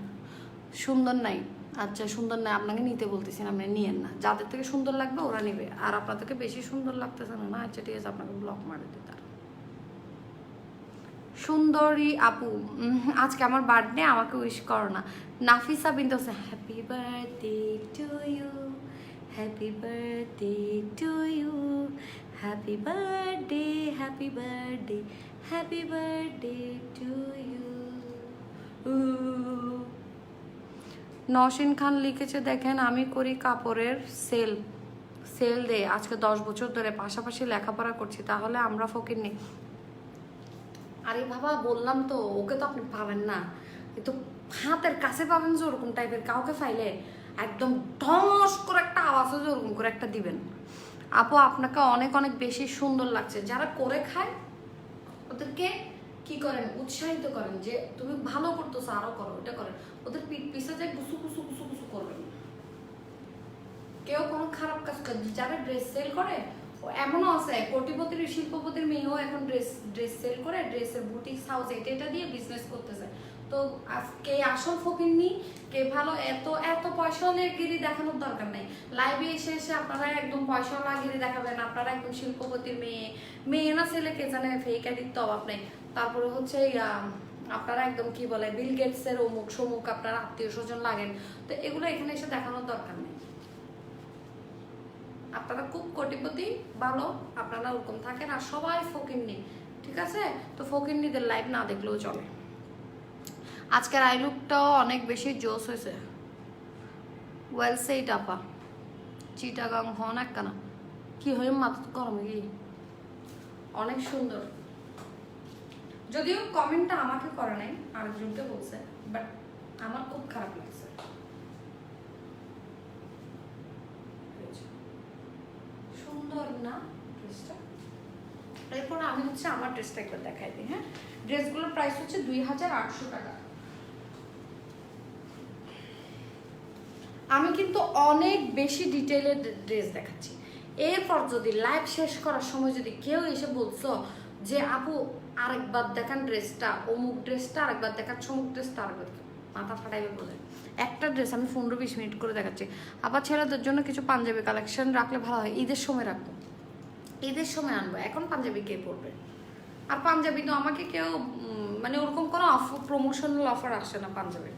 সুন্দর নাই, আচ্ছা সুন্দর নাই, আপনাকে নিতে বলতেছি না, আপনি নিয়েন না, যাদের থেকে সুন্দর লাগবে ওরা নেবে, আর আপনার থেকে বেশি সুন্দর লাগতেছে না, আচ্ছা ঠিক আছে, আপনাকে ব্লক মারে দিতে। সুন্দরী আপু, আজকে আমার বার্থডে, আমাকে উইশ করো না। নাফিসা বিনতে হচ্ছে happy birthday to you, happy birthday to you, happy birthday, happy birthday, happy birthday to you. Naushin Khan লিখেছে, দেখেন আমি করি কাপড়ের সেল দে, আজকে 10 বছর ধরে, পাশাপাশি লেখাপড়া করছি, তাহলে আমরা ফকির নেই। আরে বাবা বললাম তো, ওকে তো আপনি পাবেন না, কিন্তু হাতের কাছে পাবেন যে ওরকম টাইপের কাউকে পাইলে একদম ঢস করে একটা আওয়াজ হয়ে ওরকম করে একটা দিবেন। আপু আপনাকে অনেক অনেক বেশি সুন্দর লাগছে। যারা করে খায় ওদেরকে কি করেন, উৎসাহিত করেন যে তুমি ভালো করতেছো, আরো করো, এটা করেন, ওদের পিঠ পিছে যায় কুসু কুসু কুসু কুসু করবেন। কেউ কোনো খারাপ কাজ করে, যারা ড্রেস সেল করে, এমনও আছে কোটিপতির শিল্পপতির মেয়েও এখন ড্রেস সেল করে, ড্রেসের বুটিক্স হাউস এটা দিয়ে বিজনেস করতেছে। তো কে আসল ফকিন্নি, কে ভালো, এত এত পয়সাওয়ালা গিরি দেখানোর দরকার নেই। লাইভে এসে আপনারা একদম পয়সাওয়ালা গিরি দেখাবেন, আপনারা একদম শিল্পপতির মেয়ে না ছেলে কে জানে, ফেক আইডির তো অভাব নেই। তারপরে হচ্ছে আপনারা একদম কি বলে বিল গেটসের অমুক সমুক আপনারা আত্মীয় স্বজন লাগেন, তো এগুলো এখানে এসে দেখানোর দরকার নেই। আপনারা খুব কোটিপতি, ভালো, আপনারা ওরকম থাকেন, আর সবাই ফকিন্নি, ঠিক আছে? তো ফকিন্নিদের লাইভ না দেখলেও চলে। আজকের আই লুকটাও অনেক বেশি জোস হয়েছে। ওয়েল সেইট আপা, চিটাগাং হন একখানা কি হয়ে মাথা গরমে কি অনেক সুন্দর। যদিও কমেন্টটা আমাকে করে নাই, আরেকজনকে বলছে, বাট আমার খুব খারাপ লাগছে। সুন্দর না ড্রেসটা? এরপর আমি হচ্ছে আমার ড্রেসটা একবার দেখাই দিই। হ্যাঁ, ড্রেসগুলোর প্রাইস হচ্ছে 2800 টাকা। আমি কিন্তু অনেক বেশি ডিটেইলের ড্রেস দেখাচ্ছি। এরপর যদি লাইভ শেষ করার সময় যদি কেউ এসে বলছো যে আপু আরেকবার দেখান ড্রেসটা, অমুক ড্রেসটা আরেকবার দেখান, সমুক ড্রেসটা আরেকবার, মাথা ফাটাইবে বলে। একটা ড্রেস আমি 15-20 মিনিট করে দেখাচ্ছি। আবার ছেলেদের জন্য কিছু পাঞ্জাবি কালেকশন রাখলে ভালো হয়, ঈদের সময় রাখবো। ঈদের সময় আনবো, এখন পাঞ্জাবি কে পরবে? আর পাঞ্জাবি তো আমাকে কেউ মানে ওরকম কোনো প্রমোশনাল অফার আসে না পাঞ্জাবি,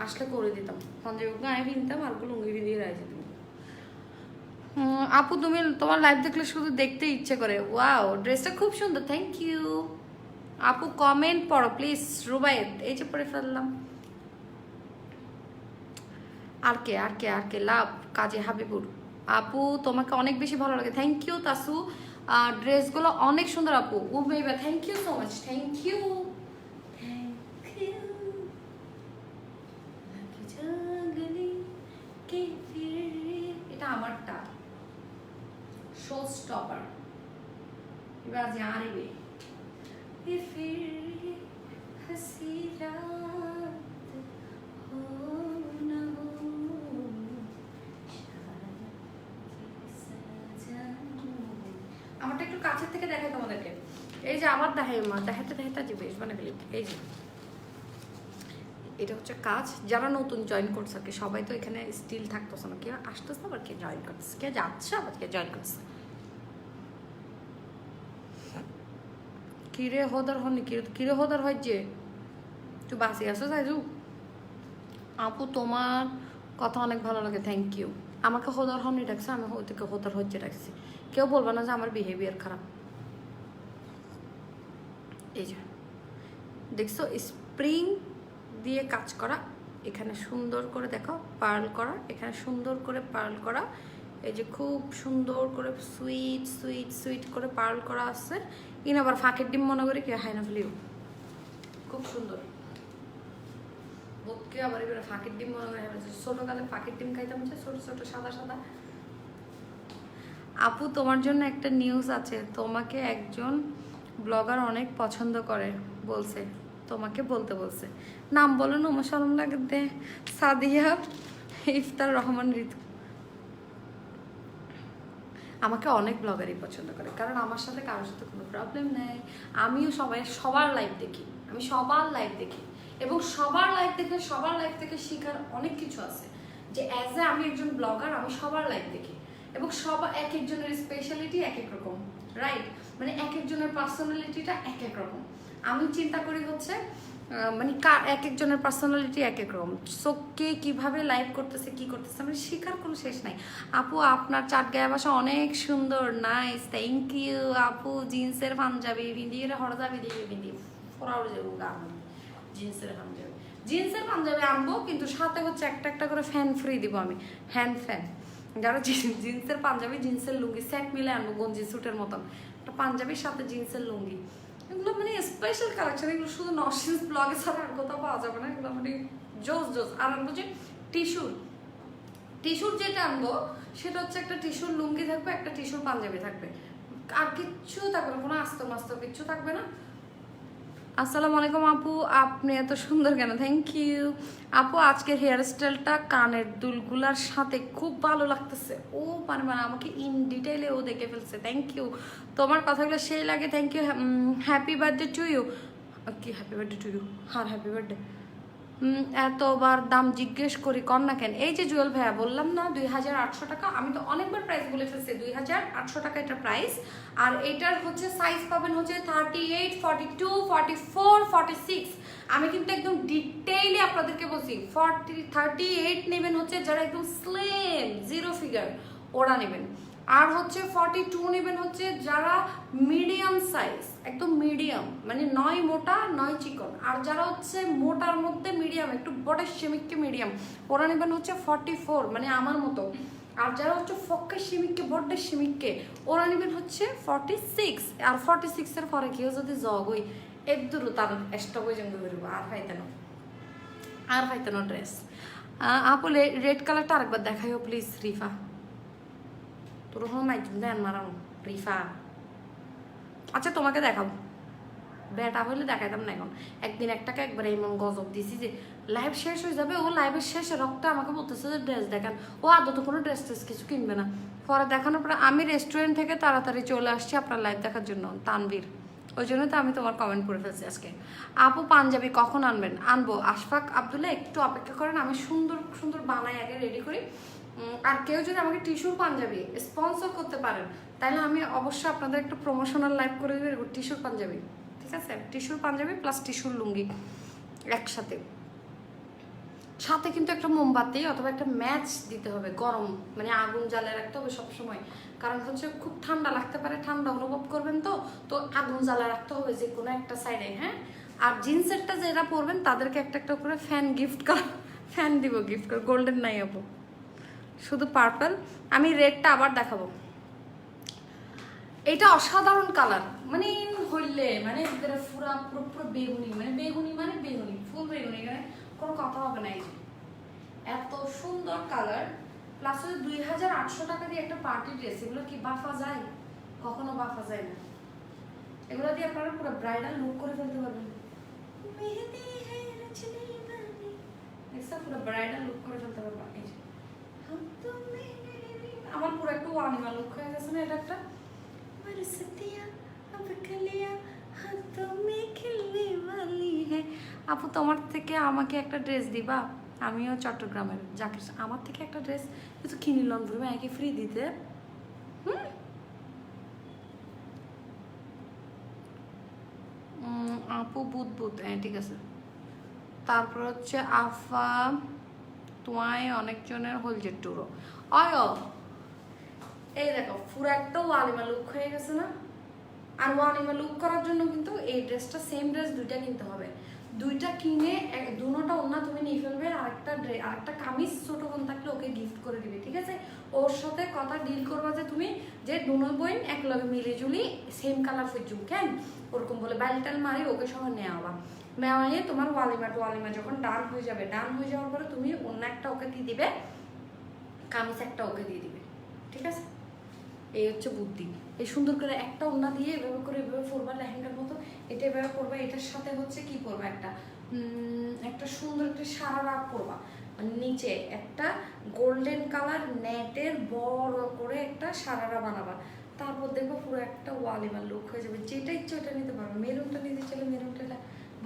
আসলে করে দিতাম পাঞ্জাবি গায়ে কিনতাম আর লুঙ্গি দিয়ে রাই যেতাম। আপু তুমি তোমার লাইভ দেখলে শুধু দেখতে ইচ্ছে করে। ওয়াও, ড্রেসটা খুব সুন্দর, থ্যাংক ইউ আপু। কমেন্ট পড়ো প্লিজ। রুবায়েত, এই যে পড়ে ফেললাম। আর কে লাভ কাজে হাবিবুর। আপু তোমাকে অনেক বেশি ভালো লাগে, থ্যাংক ইউ তাসু। ড্রেসগুলো অনেক সুন্দর আপু। উমেবা, thank you so much, thank you. এটা আমারটা শো স্টপার, এবার জানিবে আমারটা একটু কাছের থেকে দেখাই তোমাদেরকে। এই যে আমার দেখাতে যে বেশ মানে এই যে এটা হচ্ছে কাজ। যারা নতুন জয়েন করছে আর কি, সবাই তো এখানে স্টিল থাকতেছে না, কেউ আসতেছে আবার কে জয়েন করতেছে, কে যাচ্ছে আবার কে জয়েন করছে। কিরে হদার হনি, কিরে হদার হয় যে তুই বাসি আসো যাইজু। আপু তোমার কথা অনেক ভালো লাগে, থ্যাংক ইউ। আমাকে হদার হনি ডাকছে, আমি ওদেরকে হদার হচ্ছে ডাকছি। কেউ বলবে না যে আমার বিহেভিয়ার খারাপ। এই যে দেখছো স্প্রিং দিয়ে কাজ করা, এখানে সুন্দর করে দেখো পার্ল করা, এখানে সুন্দর করে পার্ল করা, এই যে খুব সুন্দর করে সুইট সুইট সুইট করে পার্ল করা আছে। ইন আবার ফাঁকের ডিম মনে করে কে হাই না ফেলিও, খুব সুন্দর। বোধকে আবার এবারে ফাঁকের ডিম মনে করে, ছোটকালে ফাঁকের ডিম খাইতাম, ছোট ছোট সাদা সাদা। আপু তোমার জন্য একটা নিউজ আছে, তোমাকে একজন ব্লগার অনেক পছন্দ করে বলছে, তোমাকে বলতে বলছে। নাম বলো না, আমার শরম লাগতে। সাদিয়া ইফতার রহমান ঋতু। আমাকে অনেক ব্লগারই পছন্দ করে, কারণ আমার সাথে কারোর সাথে কোনো প্রবলেম নেই। আমিও সবার লাইভ দেখি, আমি সবার লাইভ দেখি, এবং সবার লাইভ থেকে শেখার অনেক কিছু আছে। যে অ্যাজ এ আমি একজন ব্লগার, আমি সবার লাইভ দেখি, এবং এক একজনের স্পেশালিটি এক এক রকম, রাইট? মানে এক একজনের পার্সোনালিটিটা এক এক রকম। আমি চিন্তা করি হচ্ছে মানে এক একজনের পার্সোনালিটি এক এক রকম। সো কে কীভাবে লাইভ করতেছে কি করতেছে মানে শেখার কোনো শেষ নাই। আপু আপনার চাট গায়ে বাসা অনেক সুন্দর, নাইস, থ্যাংক ইউ আপু। জিন্সের পাঞ্জাবি বিন্দিয়ে হরজাবি দিয়ে বিন্দি ফোরাউড়ে যাবো গা, জিন্সের পাঞ্জাবি আনবো, কিন্তু সাথে হচ্ছে একটা করে ফ্যান ফ্রি দিব আমি, হ্যান্ড ফ্যান। যারা জিন্সের পাঞ্জাবি জিন্সের লুঙ্গি সেট মিলে আনবো, গঞ্জি স্যুটের মতন একটা পাঞ্জাবির সাথে জিন্সের লুঙ্গি। এগুলো মানে স্পেশাল কালেকশন, এগুলো শুধু নরসিন্স ব্লগে ছাড়া আর কোথাও পাওয়া যাবে না। এগুলো মানে জোস। আর আনবো যে টিস্যুর যেটা আনবো সেটা হচ্ছে একটা টিস্যুর লুঙ্গি থাকবে, একটা টিস্যুর পাঞ্জাবি থাকবে, আর কিচ্ছু থাকবে না, কোনো আস্ত মাস্ত কিচ্ছু থাকবে না। আসসালামু আলাইকুম আপু, আপনি এত সুন্দর কেন? থ্যাংক ইউ আপু। আজকের হেয়ার স্টাইলটা কানের দুলগুলার সাথে খুব ভালো লাগতেছে। ও মানে আমাকে ইন ডিটেইলে ও দেখে ফেলছে, থ্যাংক ইউ। তোমার কথাগুলো সেই লাগে, thank you. Happy birthday to you. কি হ্যাপি বার্থডে টু ইউ? হ্যাঁ হ্যাপি বার্থডে। এতবার দাম জিজ্ঞেস করি কর না কেন? এই যে জুয়েল ভাইয়া বললাম না 2800 টাকা, আমি তো অনেকবার প্রাইস বলে ফেলছি, 2800 টাকা এটা প্রাইস। আর এটার হচ্ছে সাইজ পাবেন হচ্ছে 38, 42, 44, 46। আমি কিন্তু একদম ডিটেইলে আপনাদেরকে বলছি। 38 নেবেন হচ্ছে যারা একদম স্লিম জিরো ফিগার, ওরা নেবেন। আর হচ্ছে 42 নেবেন হচ্ছে যারা মিডিয়াম সাইজ, একদম মিডিয়াম, মানে নয় মোটা নয় চিকন। আর যারা হচ্ছে মোটার মধ্যে মিডিয়াম, একটু বটের সেমিককে মিডিয়াম, ওরা নেবেন হচ্ছে 44, মানে আমার মতো। আর যারা হচ্ছে ফক্কের সেমিককে বটের সেমিককে, ওরা নেবেন হচ্ছে 46। আর 46-এর পরে কেউ যদি জগ হই একদূর তার এক্সট্রা পর্যন্ত বেরোবো। আর পাইতানো ড্রেস। আপু রেড কালারটা আরেকবার দেখাইও প্লিজ রিফা। তোর নাই দেন মারানো রিফা। আচ্ছা তোমাকে দেখাবো, বেটা হইলে দেখাইতাম না। এখন একদিন একটাকে একবার এমন গজব দিছি যে লাইভ শেষ হয়ে যাবে, ও লাইভের শেষে রক্ত আমাকে বলতেছে যে ড্রেস দেখান। ও আদৌ তো কোনো ড্রেস কিছু কিনবে না। পরে দেখানোর পরে আমি রেস্টুরেন্ট থেকে তাড়াতাড়ি চলে আসছি আপনার লাইভ দেখার জন্য, তানবীর। ওই জন্য তো আমি তোমার কমেন্ট করে ফেলছি আজকে। আপু পাঞ্জাবি কখন আনবেন? আনবো। আশফাক আবদুল্লাহ একটু অপেক্ষা করেন, আমি সুন্দর সুন্দর বানাই আগে রেডি করি। আর কেউ যদি আমাকে টিস্যুর পাঞ্জাবি স্পন্সর করতে পারেন তাইলে আমি অবশ্যই আপনাদের একটা প্রমোশনাল লাইভ করে দেবো টিস্যুর পাঞ্জাবি, ঠিক আছে? টিস্যুর পাঞ্জাবি প্লাস টিস্যুর লুঙ্গি একসাথে, সাথে কিন্তু একটা মোমবাতি অথবা একটা ম্যাচ দিতে হবে, গরম মানে আগুন জ্বালিয়ে রাখতে হবে সবসময়, কারণ হচ্ছে খুব ঠান্ডা লাগতে পারে, ঠান্ডা অনুভব করবেন তো, তো আগুন জ্বালিয়ে রাখতে হবে যে কোনো একটা সাইডে, হ্যাঁ? আর জিন্সেরটা যেটা পরবেন তাদেরকে একটা একটা করে ফ্যান গিফট কর, ফ্যান দিব গিফট করে, গোল্ডেন নাই আপু, শুধু পার্পল। আমি রেডটা আবার দেখাবো, এটা অসাধারণ কালার, মানে হইলে মানে পুরা পুরো পুরো বেগুনি, মানে বেগুনি মানে বেগুনি, ফুল বেগুনি, এখানে কোনো কথা হবে না। এই যে এত সুন্দর কালার, প্লাস 2800 টাকা দিয়ে একটা পার্টি ড্রেস, এগুলো কি বাফা যায়? কখনো বাফা যায় না। এগুলো দিয়ে আপনারা পুরো ব্রাইডাল লুক করে ফেলতে পারবেন, পুরো ব্রাইডাল লুক করে ফেলতে পারবেন। এই যে আমার পুরো একটা ওয়ানিমা লুক হয়ে গেছে না এটা একটা। আপু তোমার থেকে আমাকে একটা ড্রেস দিবা, আমিও চট্টগ্রামের, যাকে আমার থেকে একটা ড্রেস কিছু কিনে লন বলবে একে ফ্রি দিতে। আপু বুধ, হ্যাঁ ঠিক আছে। তারপর হচ্ছে আফা তোমায় অনেকজনের হলজের টুরো অয়, এই দেখো পুরো একটা ওয়ালিমা লুক হয়ে গেছে না। আর ওয়ানিমা লুক করার জন্য কিন্তু এই ড্রেসটা, সেম ড্রেস দুইটা কিনতে হবে, দুইটা কিনে দুটোটা ওনা তুমি নিয়ে ফেলবে, আরেকটা কামিজ ছোট বোন থাকলে ওকে গিফট করে দিবে, ঠিক আছে? ওর সাথে কথা ডিল করবা যে তুমি যে দুনো বোন এক লগে মিলে জুলি সেম কালার ফুজুম কেন ওরকম বলে বাইলটাল মারি ওকে সবাই নেওয়া, নেওয়াইয়ে তোমার ওয়ালিমা যখন ডান হয়ে যাবে, ডান হয়ে যাওয়ার পরে তুমি অন্য একটা ওকে দিয়ে দিবে, কামিজ একটা ওকে দিয়ে দিবে, ঠিক আছে? এই হচ্ছে বুদ্ধি। এই সুন্দর করে একটা ওড়না দিয়ে এভাবে করে এভাবে পরবা লেহেঙ্গার মতো, এটা এভাবে পরবা, এটার সাথে হচ্ছে কি পরবা, একটা সুন্দর একটা সারারা পরবা, মানে নিচে একটা গোল্ডেন কালার নেটের বড় করে একটা সারারা বানাবা, তারপর দেখবো পুরো একটা ওয়ালিমার লুক হয়ে যাবে। যেটা ইচ্ছে ওটা নিতে পারবে, মেরুনটা নিতে চাইলে মেরুনটা,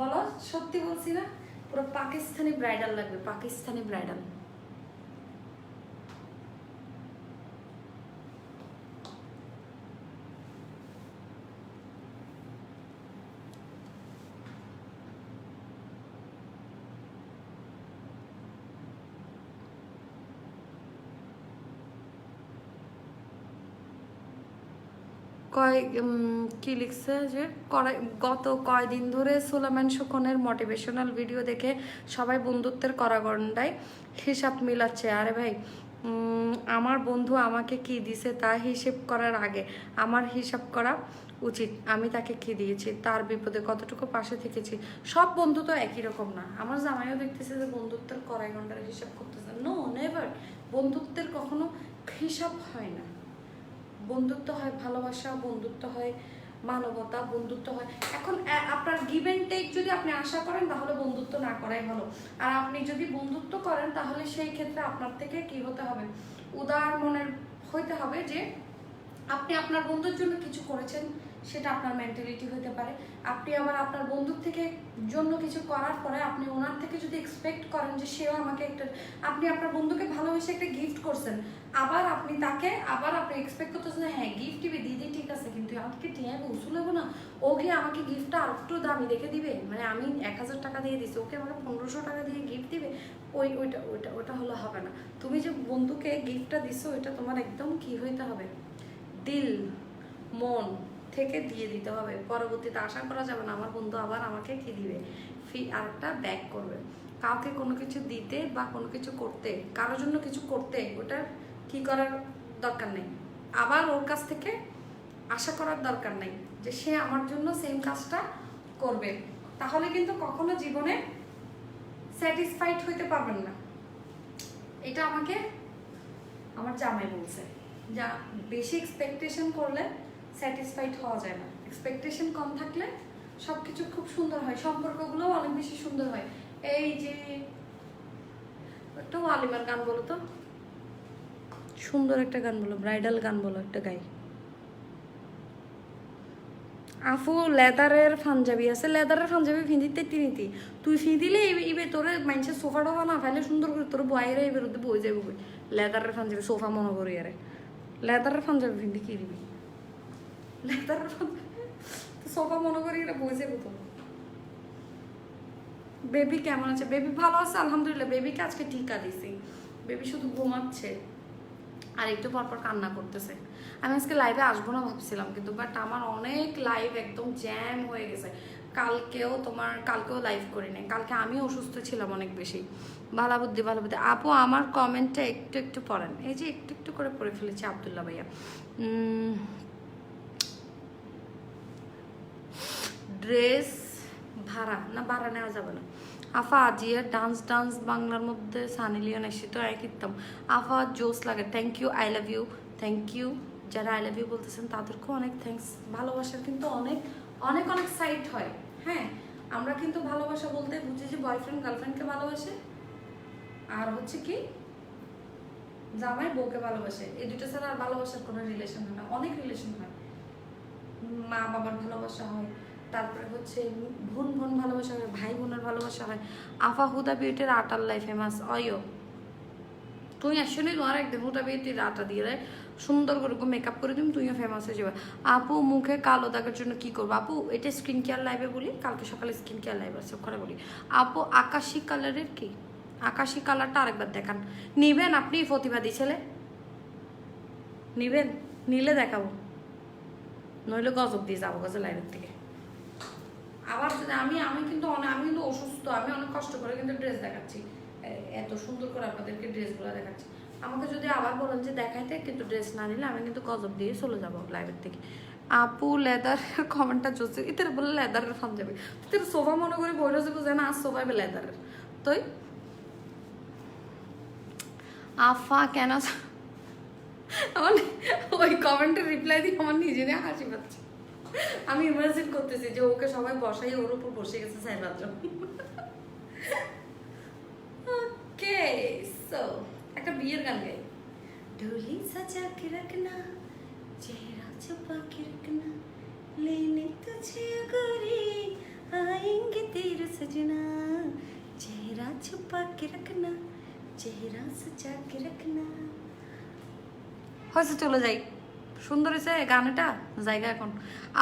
বলো সত্যি বলছি না, পুরো পাকিস্তানি ব্রাইডাল লাগবে, পাকিস্তানি ব্রাইডাল। কি লিখছে যে গত কয়দিন ধরে সুলেমান সুখনের মোটিভেশনাল ভিডিও দেখে সবাই বন্ধুত্বের করাগণ্ডায় হিসাব মিলাচ্ছে। আরে ভাই, আমার বন্ধু আমাকে কি দিছে তা হিসেব করার আগে আমার হিসাব করা উচিত, আমি তাকে কি দিয়েছি, তার বিপদে কতটুকু পাশে থেকেছি। সব বন্ধু তো একই রকম না, আমার জামাইও দেখতেছে যে বন্ধুত্বের করাগণ্ডার হিসাব করতেছে, নো নেভার, বন্ধুত্বের কখনো হিসাব হয় না। বন্ধুত্ব হয় ভালোবাসা, বন্ধুত্ব হয় মানবতা, বন্ধুত্ব হয় এখন আপনার গিভ এন্ড টেক যদি আপনি আশা করেন তাহলে বন্ধুত্ব না করাই ভালো। আর আপনি যদি বন্ধুত্ব করেন তাহলে সেই ক্ষেত্রে আপনার থেকে কি হতে হবে, উদার মনের হইতে হবে, যে আপনি আপনার বন্ধুর জন্য কিছু করেছেন, সেটা আপনার মেন্টালিটি হতে পারে। আপনি আবার আপনার বন্ধুর থেকে জন্য কিছু করার পরে আপনি ওনার থেকে যদি এক্সপেক্ট করেন যে সেও আমাকে একটা, আপনি আপনার বন্ধুকে ভালোবেসে একটা গিফট করছেন, আবার আপনি তাকে আবার আপনি এক্সপেক্ট করতেছেন হ্যাঁ গিফট দিবে দিদি ঠিক আছে, কিন্তু আমাকে টিয়া উসুল হবো না, ওকে আমাকে গিফটটা আর একটু দামি দেখে দিবে, মানে আমি 1000 টাকা দিয়ে দিচ্ছি ওকে আমাকে 1500 টাকা দিয়ে গিফট দিবে, ওইটা হলে হবে না। তুমি যে বন্ধুকে গিফটটা দিছো ওইটা তোমার একদম কি হইতে হবে, দিল মন থেকে দিয়ে দিতে হবে। পরবর্তীতে আশা করা যাবে না আমার বন্ধু আবার আমাকে কি দিবে, আর একটা ব্যাক করবে। কাউকে কোনো কিছু দিতে বা কোনো কিছু করতে, কারোর জন্য কিছু করতে, ওটা কি করার দরকার নেই, আবার ওর কাছ থেকে আশা করার দরকার নেই যে সে আমার জন্য সেম কাজটা করবে, তাহলে কিন্তু কখনো জীবনে স্যাটিসফাইড হইতে পারবেন না। এটা আমাকে আমার জামাই বলছে, যা বেশি এক্সপেকটেশন করলে স্যাটিসফাইড হওয়া যায় না, এক্সপেকটেশন কম থাকলে সব কিছু খুব সুন্দর হয়, সম্পর্কগুলোও অনেক বেশি সুন্দর হয়। এই যে একটা ওয়ালিমার গান বলো তো, সুন্দর একটা গান বলো, ব্রাইডাল গান বলো একটা গাই। আফু লেদারের পাঞ্জাবি আছে, লেদারের পাঞ্জাবি ফিঁদিতে তিনিতি তুই ফিঁদিলে ইবে তোরে মানুষের সোফা টোফা না ফাইলে সুন্দর করে তোর বয়ের এবার বই যাবো, লেদারের পাঞ্জাবি সোফা মনে করি আরে লেদারের পাঞ্জাবি ফিঁদি কি দিবি, লেদার সোফা মনে করি এটা বসে কোথাও। বেবি কেমন আছে? বেবি ভালো আছে আলহামদুলিল্লাহ। বেবিকে আজকে টিকা দিছি, বেবি শুধু ঘুমাচ্ছে আর একটু পরপর কান্না করতেছে। আমি আজকে লাইভে আসবো না ভাবছিলাম, কিন্তু বাট আমার অনেক লাইভ একদম জ্যাম হয়ে গেছে। কালকেও লাইভ করি নাই, কালকে আমি অসুস্থ ছিলাম অনেক বেশি। ভালো বুদ্ধি ভালো বুদ্ধি। আপু আমার কমেন্টটা একটু একটু পড়েন, এই যে একটু একটু করে পড়ে ফেলেছি আবদুল্লাহ ভাইয়া। ড্রেস ভাড়া নেওয়া যাবে না। আফা আজিয়া ডান্স বাংলার মধ্যে সানি লিওন এসে তো একদম আফা জোস লাগে। Thank you, I love you, thank you. যারা আই লাভ ইউ বলতেছেন তাদেরকেও অনেক থ্যাংকস। ভালোবাসার কিন্তু অনেক অনেক অনেক সাইড হয়। হ্যাঁ, আমরা কিন্তু ভালোবাসা বলতে বুঝি যে বয়ফ্রেন্ড গার্লফ্রেন্ডকে ভালোবাসে, আর হচ্ছে কি জামাই বউকে ভালোবাসে। এই দুটো ছাড়া আর ভালোবাসার কোনো রিলেশন হয় না। অনেক রিলেশন হয়, মা বাবার ভালোবাসা হয়, তারপরে হচ্ছে বোন ভালোবাসা হয়, ভাই বোনের ভালোবাসা হয়। আফা হুদা বিউটির আটার লাই ফেমাস অয়ো। তুই আসলে তোমার একদিন হুদা বিউটির আটা দিয়ে দেয় সুন্দর করে মেকআপ করে দিম, তুইও ফেমাস হয়ে যাবে। আপু মুখে কালো দাগের জন্য কি করবো? আপু এটা স্কিন কেয়ার লাইভে বলি, কালকে সকালে স্কিন কেয়ার লাইভ আছে ওখানে বলি। আপু আকাশি কালারের কি? আকাশি কালারটা আরেকবার দেখান। নিবেন আপনি প্রতিবাদী ছেলে? নিবেন? নিলে দেখাবো, নইলে গজব দিয়ে যাবো গাছে লাইভের থেকে। আবার যদি আমি কিন্তু অসুস্থ, আমি অনেক কষ্ট করে কিন্তু ড্রেস দেখাচ্ছি, এত সুন্দর করে আপনাদেরকে ড্রেসগুলো দেখাচ্ছি। আমাকে যদি আবার বলেন যে দেখাইতে, কিন্তু ড্রেস না নিলে আমি কিন্তু গজব দিয়ে চলে যাবো লাইভের থেকে। আপু লেদার কমেন্টটা চলছে, ইতার বলে লেদারের ফান যাবে, তোর সোফা মনে করি বই রয়েছে বুঝে না, আর সোফায় লেদারের তুই। আফা কেন ওই কমেন্টের রিপ্লাই দিয়ে আমার নিজে নিয়ে হাসি পাচ্ছে। আমি ইমাজিন করতেছি যে ওকে সবাই বসাই, ওর উপর বসে গেছে সাইবাদ্র। ওকে, সো একটা বিয়ের গান গাই। ঢোলি সাজা के रखना चेहरा छुपा के रखना लेने तुझे गोरी आएंगे तेरे सजना चेहरा छुपा के रखना चेहरा सजा के रखना। হয়েছে, চলে যাই। সুন্দর হয়েছে গানটা, জায়গা এখন।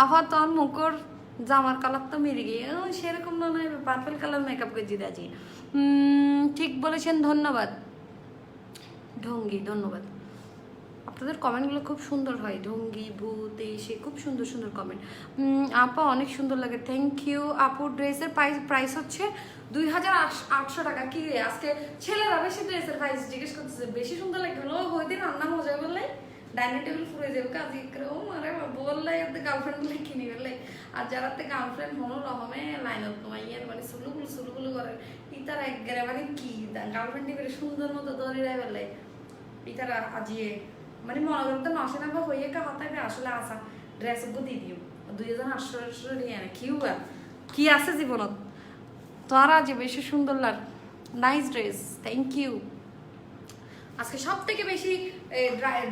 আবার তোর মুখর জামার কালার তো মেরে গিয়ে সেরকম মনে হয় পার্পল কালার মেকআপ করে দিতে আছি। ঠিক বলেছেন, ধন্যবাদ ঢঙ্গি, ধন্যবাদ। আপনাদের কমেন্টগুলো খুব সুন্দর হয়, ঢঙ্গি ভূত এসে খুব সুন্দর সুন্দর কমেন্ট। আপা অনেক সুন্দর লাগে, থ্যাংক ইউ। আপু ড্রেসের প্রাইস হচ্ছে 2800 টাকা। কি আজকে ছেলেরা বেশি ড্রেসের প্রাইস জিজ্ঞেস করতেছে, বেশি সুন্দর লাগে হলো ওই দিন রান্না মজা বললে ডাইনিং টেবিল ফুরে যাবে কাজে ও মারে বললাই গার্লফ্রেন্ড বলে কিনে ফেললে। আর যারা গার্লফ্রেন্ড হলো রহমে লাইন তোমার মানে সুলুগুলো করে ইতার একগারে মানে কি গার্লফ্রেন্ড করে সুন্দর মতো ধরে ফেললে ইতারা আজিয়ে মানে মনে করতে নশে না বা হইয়ে কা হাতায় আসলে আসা ড্রেস দিয়ে দিও 2800 নিয়ে আনে কি আছে জীবনত তোর আজ বেশি সুন্দর লাগ। Nice dress, thank you. আজকে সব থেকে বেশি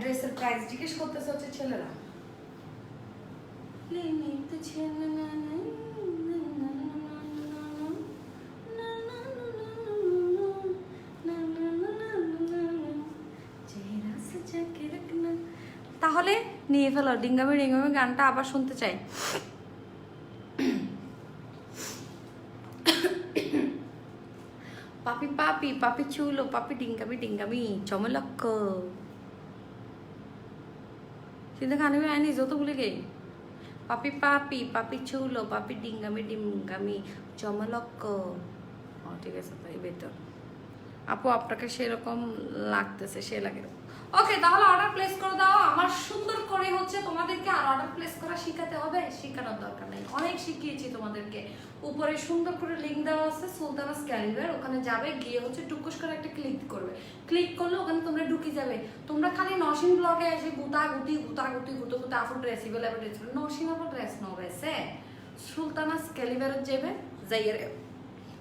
ড্রেসের প্রাইস জিজ্ঞেস করতেছে হচ্ছে ছেলেরা। তাহলে নিয়ে ফেলো ডিঙ্গামি ডিঙ্গামি গানটা আবার শুনতে চাই। পাপি পাপি পাপি চুলো পাপি ডিঙ্গামি ডিঙ্গামি চমলক্ক কিন্তু গানে में आए नहीं जो तो भूल गई। पापी पापी पापी चुलो पापी डिंगामी डिंगामी চমলক্ক। ঠিক আছে তাই বেটার। আপু আপনাকে সেরকম লাগতেছে, সে লাগে। ওকে, তাহলে অর্ডার প্লেস করে দাও। আমার সুন্দর করে হচ্ছে তোমাদেরকে আর অর্ডার প্লেস করা শিখাতে হবে, শেখানোর দরকার নেই, অনেক শিখিয়েছি তোমাদেরকে। উপরে সুন্দর করে লিঙ্ক দেওয়া আছে সুলতানাস ক্যালিভার, ওখানে যাবে, গিয়ে হচ্ছে টুকুস করে একটা ক্লিক করবে, ক্লিক করলে ওখানে তোমরা ঢুকে যাবে। তোমরা খালি নসীন ব্লগে এসে গুতাগুতি আফুর ড্রেস এভেলেবল ড্রেস নসীন আবার ড্রেস নবেছে সুলতানাস ক্যালিভারের যাবে, যাইয়ে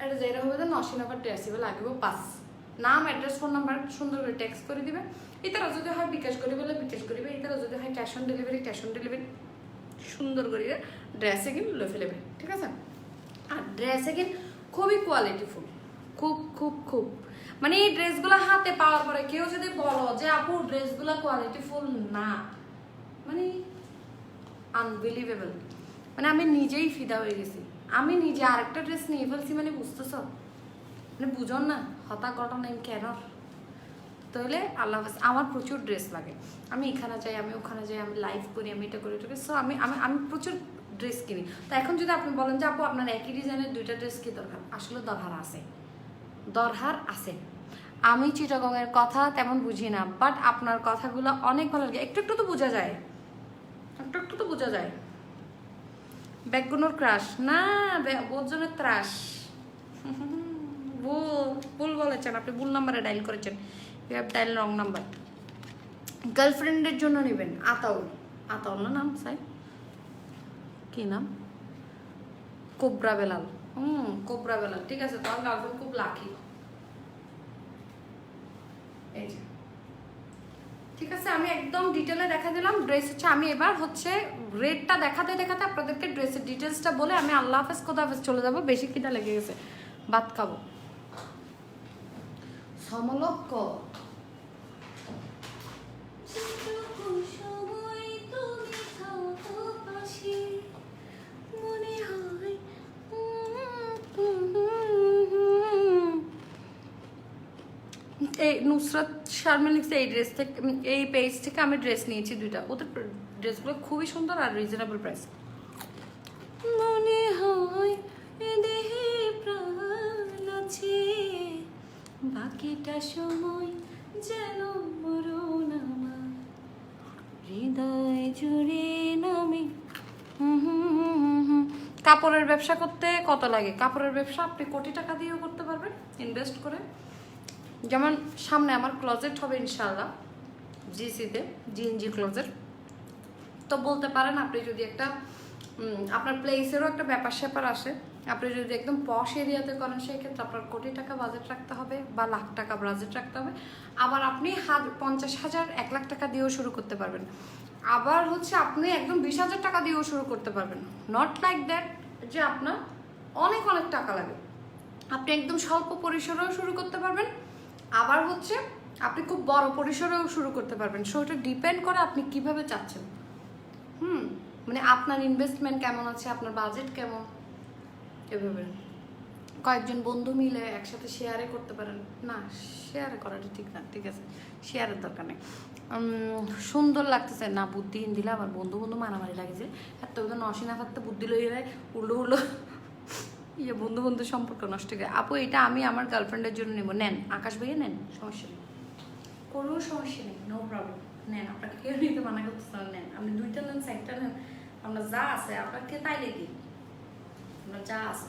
এটা যাইরা হবে নসীন আবার ড্রেস এভেল লাগবে পাস নাম অ্যাড্রেস ফোন নাম্বার সুন্দর করে টেক্সট করে দিবে। এটারা যদি হয় বিকাশ করি বলে বিকাশ করিবে, এটারা যদি হয় ক্যাশ অন ডেলিভারি সুন্দর করে ড্রেসে কিন লো ফেলেবে। ঠিক আছে, আর ড্রেসে কিন খুবই কোয়ালিটিফুল, খুব খুব খুব মানে এই ড্রেসগুলো হাতে পাওয়ার পরে কেউ যদি বলো যে আপু ড্রেসগুলো কোয়ালিটিফুল না, মানে আনবিলিভেবল। মানে আমি নিজেই ফিদা হয়ে গেছি, আমি নিজে আরেকটা ড্রেস নিয়ে ফেলছি, মানে বুঝতেছ, মানে বুঝন না হতা ঘটনা কেন। তাহলে আল্লাহ হাফেজ। আমার প্রচুর ড্রেস লাগে, আমি এখানে যাই, আমি ওখানে যাই, আমি লাইভ করি, আমি এটা করি, এটা করি। সো আমি আমি আমি প্রচুর ড্রেস কিনি। তো এখন যদি আপনি বলেন যে আপু আপনার একই ডিজাইনের 2টা ড্রেস কি দরকার, আসলে দরকার আছে, দরকার আছে। আমি চিটাগংয়ের কথা তেমন বুঝি না, বাট আপনার কথাগুলো অনেক ভালো লাগে, একটু একটু তো বোঝা যায়, একটু একটু তো বোঝা যায়। ব্যাকগুনোর ক্রাশ না, বোঝনের ত্রাস। ভুল বলেছেন আপনি, ভুল নাম্বারে ডায়াল করেছেন, you have dial wrong number. গার্লফ্রেন্ডের জন্য নেবেন আতাউল, আতাউল না নাম সাই, কি নাম, কোবরা বেলাল। কোবরা বেলাল, ঠিক আছে, তোমার গার্লফ্রেন্ড খুব লাকি। এই যে ঠিক আছে, আমি একদম ডিটেলে দেখা দিলাম ড্রেস হচ্ছে। আমি এবার হচ্ছে রেটটা দেখাতে দেখাতে আপনাদেরকে ড্রেসের ডিটেলসটা বলে আমি আল্লাহ হাফেজ খোদা হাফেজ চলে যাবো, বেশি খিদা লেগে গেছে, ভাত খাবো। সমলক্ষ এই নুসরাত শারমিন লিখছে এই ড্রেস থেকে, এই পেজ থেকে আমি ড্রেস নিয়েছি 2টা, ওদের ড্রেসগুলো খুবই সুন্দর আর রিজনেবল প্রাইস। মনে হয় এ দেহে প্রাণ আছে, বাকিটা সময় যেন মরণ আমার, হৃদয় জুড়ে নামে। কাপড়ের ব্যবসা করতে কত লাগে? কাপড়ের ব্যবসা আপনি কোটি টাকা দিয়েও করতে পারবেন ইনভেস্ট করে। যেমন সামনে আমার ক্লোজেট হবে ইনশাআল্লাহ জিসিতে, জিএনজি ক্লোজেট। তো বলতে পারেন আপনি যদি একটা আপনার প্লেসেরও একটা ব্যাপার স্যাপার আসে, আপনি যদি একদম পশ এরিয়াতে করেন সেই ক্ষেত্রে আপনার কোটি টাকা বাজেট রাখতে হবে বা লাখ টাকা বাজেট রাখতে হবে। আবার আপনি 50,000 1 লাখ টাকা দিয়েও শুরু করতে পারবেন। আবার হচ্ছে আপনি একদম 20,000 টাকা দিয়েও শুরু করতে পারবেন। নট লাইক দ্যাট যে আপনার অনেক অনেক টাকা লাগে। আপনি একদম স্বল্প পরিসরেও শুরু করতে পারবেন, আবার হচ্ছে আপনি খুব বড় পরিসরেও শুরু করতে পারবেন। সো এটা ডিপেন্ড করে আপনি কিভাবে চাচ্ছেন। মানে আপনার ইনভেস্টমেন্ট কেমন আছে, আপনার বাজেট কেমন, এভাবে কয়েকজন বন্ধু মিলে একসাথে শেয়ারে করতে পারেন। না, শেয়ারে করাটা ঠিক না, ঠিক আছে, শেয়ারের দরকার নেই। সুন্দর লাগতেছে না, বুদ্ধিহীন দিলে আবার বন্ধু বন্ধু মারামারি লাগেছে, এত নসিনা থাকতে বুদ্ধি লইয়ে যায়, উল্টো উল্টো ইয়ে বন্ধু বন্ধু সম্পর্ক নষ্ট করে। আপু এটা আমি আমার গার্লফ্রেন্ডের জন্য নেবো, নেন, আকাশ ভাইয়া নেন, সমস্যা নেই, কোনো সমস্যা নেই, নো প্রবলেম, নেন, আপনাকে কেউ নিতে মানা করতেছে না, নেন, আপনি 2টা নেন, 4টা নেন, আপনার যা আছে আপনাকে তাই লেগে, আপনার যা আছে।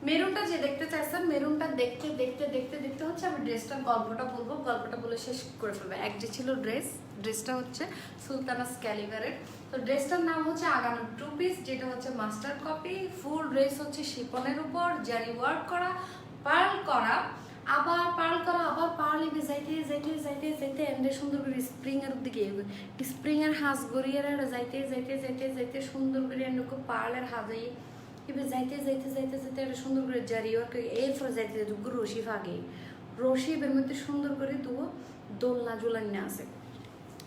মেরুনটা যে দেখতে চাইছেন, মেরুনটা দেখতে দেখতে দেখতে দেখতে হচ্ছে আমি ড্রেসটার গল্পটা বলবো, গল্পটা বলে শেষ করে ফেলবো। এক যে ছিল ড্রেসটা হচ্ছে সুলতানা স্ক্যালিভারের। তো ড্রেসটার নাম হচ্ছে আগানো 2 পিস, যেটা হচ্ছে মাস্টার কপি। ফুল ড্রেস হচ্ছে শিফনের উপর জারি ওয়ার্ক করা, পার্ল করা, আবার পার্ল করা, আবার পার্ল এবে যাইতে যাইতে যাইতে যাইতে এন্ডে সুন্দর করে স্প্রিং এর দিকে, স্প্রিং এর হাঁস গড়িয়ে যাইতে যাইতে যাইতে যাইতে সুন্দর করে এন্ডকে পার্লের হাজাই এবার যাইতে যাইতে যাইতে যাইতে একটা সুন্দর করে জারি ওয়ার্ক, এরপরে যাইতে যাইতে রশি ফাঁকে, রশি এর মধ্যে সুন্দর করে তবু দোলনা জোলান্য আছে।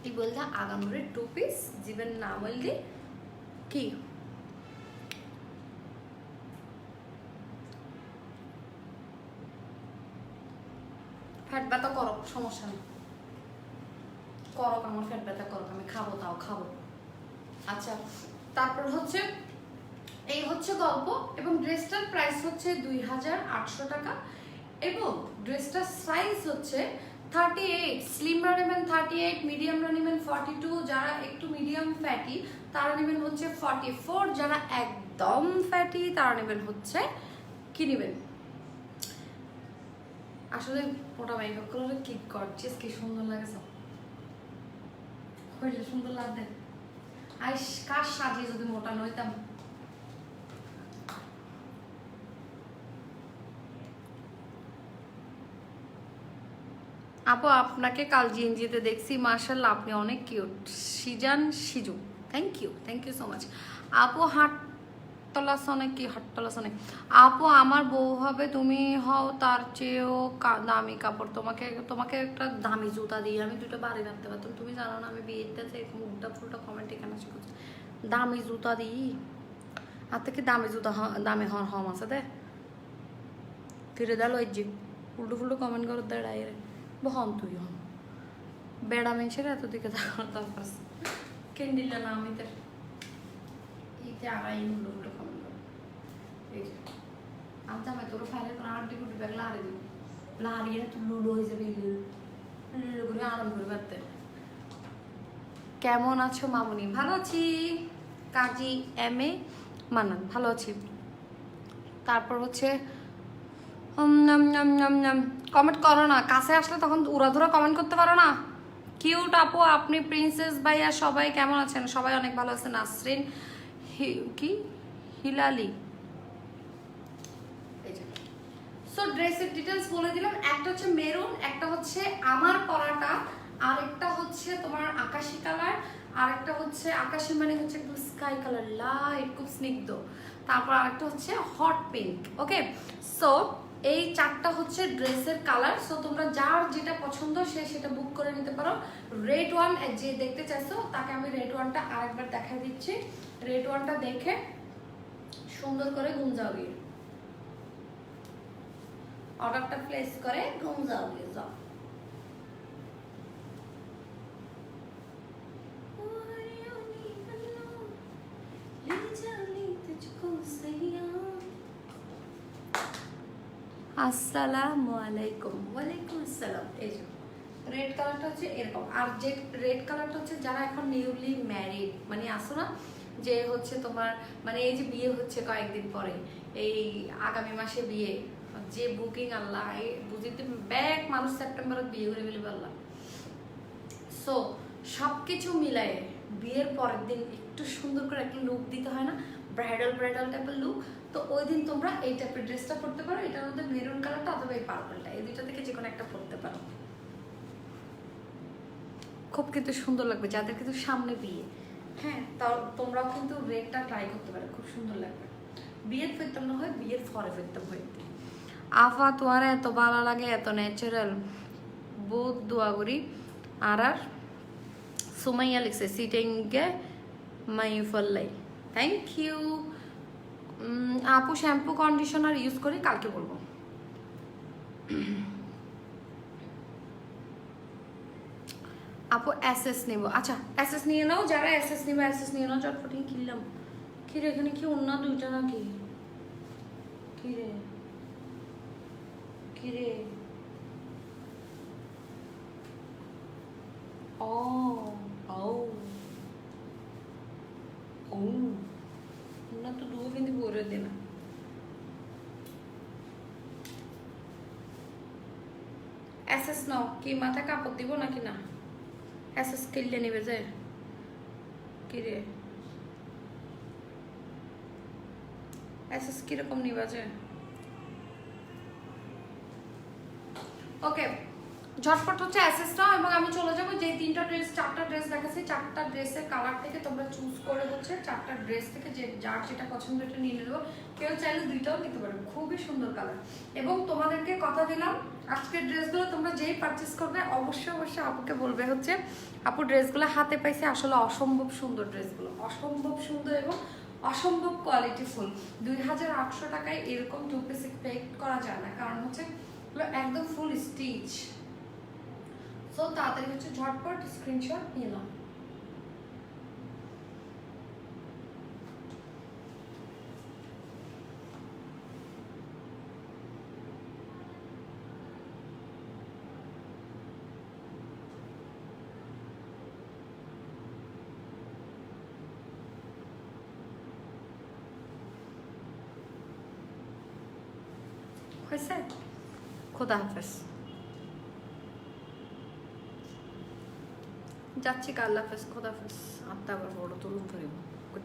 এই বলতে আগানোর 2 পিস জীবন না বললে কি ফ্যাট ব্যথা করো, সমস্যা নেই, করো, আমার ফ্যাট ব্যথা করো, আমি খাবো, তাও খাবো। আচ্ছা, তারপর হচ্ছে এই হচ্ছে গল্প। এবং ড্রেসটার প্রাইস হচ্ছে 2,800 টাকা এবং ড্রেসটার সাইজ হচ্ছে 38, স্লিমরা নেবেন 38, মিডিয়ামরা নেবেন 42, যারা একটু মিডিয়াম ফ্যাটি তারা নেবেন হচ্ছে 44, যারা একদম ফ্যাটি তারা নেবেন হচ্ছে কি নেবেন, আসলে মোটা মেকআপ করলে কি গর্জিয়াস, কি সুন্দর লাগে, সব হইলে সুন্দর লাগবে। আইস কার সাজিয়ে যদি মোটা নইতাম। আপু আপনাকে কাল জিএনজিতে দেখছি, মাশাআল্লাহ আপনি অনেক cute. Sizan Siju, thank you so much. আপু হট্টলাসনে কি হট্টলাসনে আপু আমার বউ হবে তুমি হও তার চেয়েও দামি কাপড় তোমাকে তোমাকে একটা দামি জুতা দিয়ে আমি দুটো বাড়ি রাখতে পারতাম তুমি জানো না আমি বিয়েতে মুখটা ফুলটা কমেন্ট এখানে শিখেছি দামি জুতা দিই আর থেকে দামি জুতা দামি হন হম আছে দে ফিরে দা লজ্জি উল্টো ফুল্টো কমেন্ট করে দে ডাইরে হন তুই হন বেড়া মেনছের এত দিকে তাকানো তারপর ক্যান্ডিলা না আমি তার এইতে আগাই উল্টো উল্টো কমেন্ট করে এই যে আমি জামাই তোর ফাইলে তোর আন্টি কুটি ব্যাগ লাড়ে দিই লাড়িয়ে তুই লুডো হয়ে যাবে লুডো করে আরাম করে পারতে কেমন আছো মামুনি ভালো আছি কাজী এম এ মানান ভালো আছি তারপর হচ্ছে কমেন্ট করো না কাছে আসলে তখন উড়াধুরা কমেন্ট করতে পারো না কিউট আপু আপনি প্রিন্সেস ভাইয়া সবাই কেমন আছেন সবাই অনেক ভালো আছেন নাসরিন কি হিলালি সো ড্রেসের ডিটেলস বলে দিলাম একটা হচ্ছে মেরুন একটা হচ্ছে আমার পরাটা আর একটা হচ্ছে তোমার আকাশি কালার আর একটা হচ্ছে আকাশি মানে হচ্ছে একদম স্কাই কালার লাইট খুব স্নিগ্ধ তারপর আরেকটা হচ্ছে হট পিঙ্ক ওকে সো এই চারটা হচ্ছে ড্রেসের কালার সো তোমরা যার যেটা পছন্দ সে সেটা বুক করে নিতে পারো রেড ওয়ান যে দেখতে চাইছো তাকে আমি রেড ওয়ানটা আরেকবার দেখা দিচ্ছি রেড ওয়ানটা দেখে সুন্দর করে ঘুম যাও গিয়ে অর্ডারটা প্লেস করে ঘুম যাও গিয়ে যাও আসসালামু আলাইকুম ওয়ালাইকুম আসসালাম এই যে রেড কালারটা হচ্ছে এরকম আর যে রেড কালারটা হচ্ছে যারা এখন নিউলি ম্যারিড মানে আসো না যে হচ্ছে তোমার মানে এই যে বিয়ে হচ্ছে কয়েকদিন পরে এই আগামী মাসে বিয়ে যে বুকিং আল্লাহ বুঝিতে ব্যাক মানুষ সেপ্টেম্বরে বিয়ে করে ফেলে পারলাম সো সব কিছু মিলায়ে বিয়ের পরের দিন একটু সুন্দর করে একটা লুক দিতে হয় না ব্রাইডাল ব্রাইডাল টাইপের লুক তো ওই দিন তোমরা এই টাইপের ড্রেসটা পরতে পারো এটার মধ্যে মেরুন কালারটা অথবা এই পার্পলটা এই দুইটা থেকে যে কোনো একটা পরতে পারো খুব কিন্তু সুন্দর লাগবে যাদের কিন্তু সামনে বিয়ে হ্যাঁ তাও তোমরাও কিন্তু রেডটা ট্রাই করতে পারো খুব সুন্দর লাগবে বিয়ের ফেরতাম না হয় বিয়ের পরে ফেরতাম হয় আফা তোমার এত ভালো লাগে এত ন্যাচারাল বহুত দোয়া করি আর সুমাইয়া লিখছে সিটিংকে মাইফল্লাই থ্যাংক ইউ আপু শ্যাম্পু কন্ডিশনার ইউজ করি কালকে বলবো আপু এসএস নেব আচ্ছা এসএস নিয়ে নাও যারা এসএস নেবে এসএস নিয়ে নাও চটপটি কিনলাম কিরে এখানে কি অন্য দুইটা নাকি কিরে কিরে ও ও ও না তো দুটো কিন্তু বলে দে না এসএস নাও কি মাথায় কাপড় দিব নাকি না এসএস কিনলে নেবে যে কি রে এসএস কিরকম নিবা যে ওকে ঝটপট হচ্ছে এসএস নাও এবং আমি চলে যাবো যে চারটা ড্রেস দেখাচ্ছি চারটা ড্রেসের কালার থেকে তোমরা চুজ করে হচ্ছে চারটা ড্রেস থেকে যে যার যেটা পছন্দ এটা নিয়ে নেবো কেউ চাইলে দুইটাও নিতে পারবে খুবই সুন্দর কালার এবং তোমাদেরকে কথা দিলাম আজকের ড্রেসগুলো তোমরা যেই পারচেস করবে অবশ্যই অবশ্যই আপুকে বলবে হচ্ছে আপু ড্রেসগুলো হাতে পাইছে আসলে অসম্ভব সুন্দর ড্রেসগুলো অসম্ভব সুন্দর এবং অসম্ভব কোয়ালিটিফুল 2800 টাকায় এরকম টু পিস এক্সপেক্ট করা যায় না কারণ হচ্ছে একদম ফুল স্টিচ সো তাড়াতাড়ি হচ্ছে ঝটপট স্ক্রিনশট নিয়ে নাও হয়েছে খোদা হাফেজ যাচ্ছি আল্লাহ হাফেজ খোদা হাফেজ আত্মা আবার বড় তুলুন ধরিব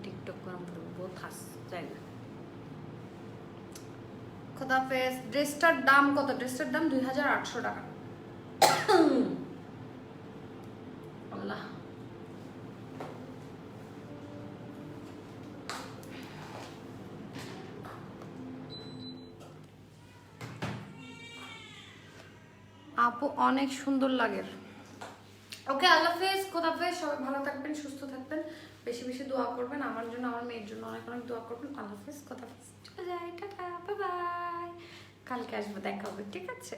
টিকটক গরম ধরিব বহুত হাস জায়গা খোদা হাফেজ ড্রেসটার দাম কত ড্রেসটার দাম 2800 টাকা আল্লাহ আপু অনেক সুন্দর লাগে। ওকে, আল্লাহ হাফেজ, খোদা হাফেজ, সবাই ভালো থাকবেন, সুস্থ থাকবেন, বেশি বেশি দোয়া করবেন আমার জন্য, আমার মেয়ের জন্য অনেক অনেক দোয়া করবেন। আল্লাহ হাফেজ, খোদা হাফেজ, চলে যাই, টাটা, বাই বাই। কালকে আসবো, দেখা হবে, ঠিক আছে?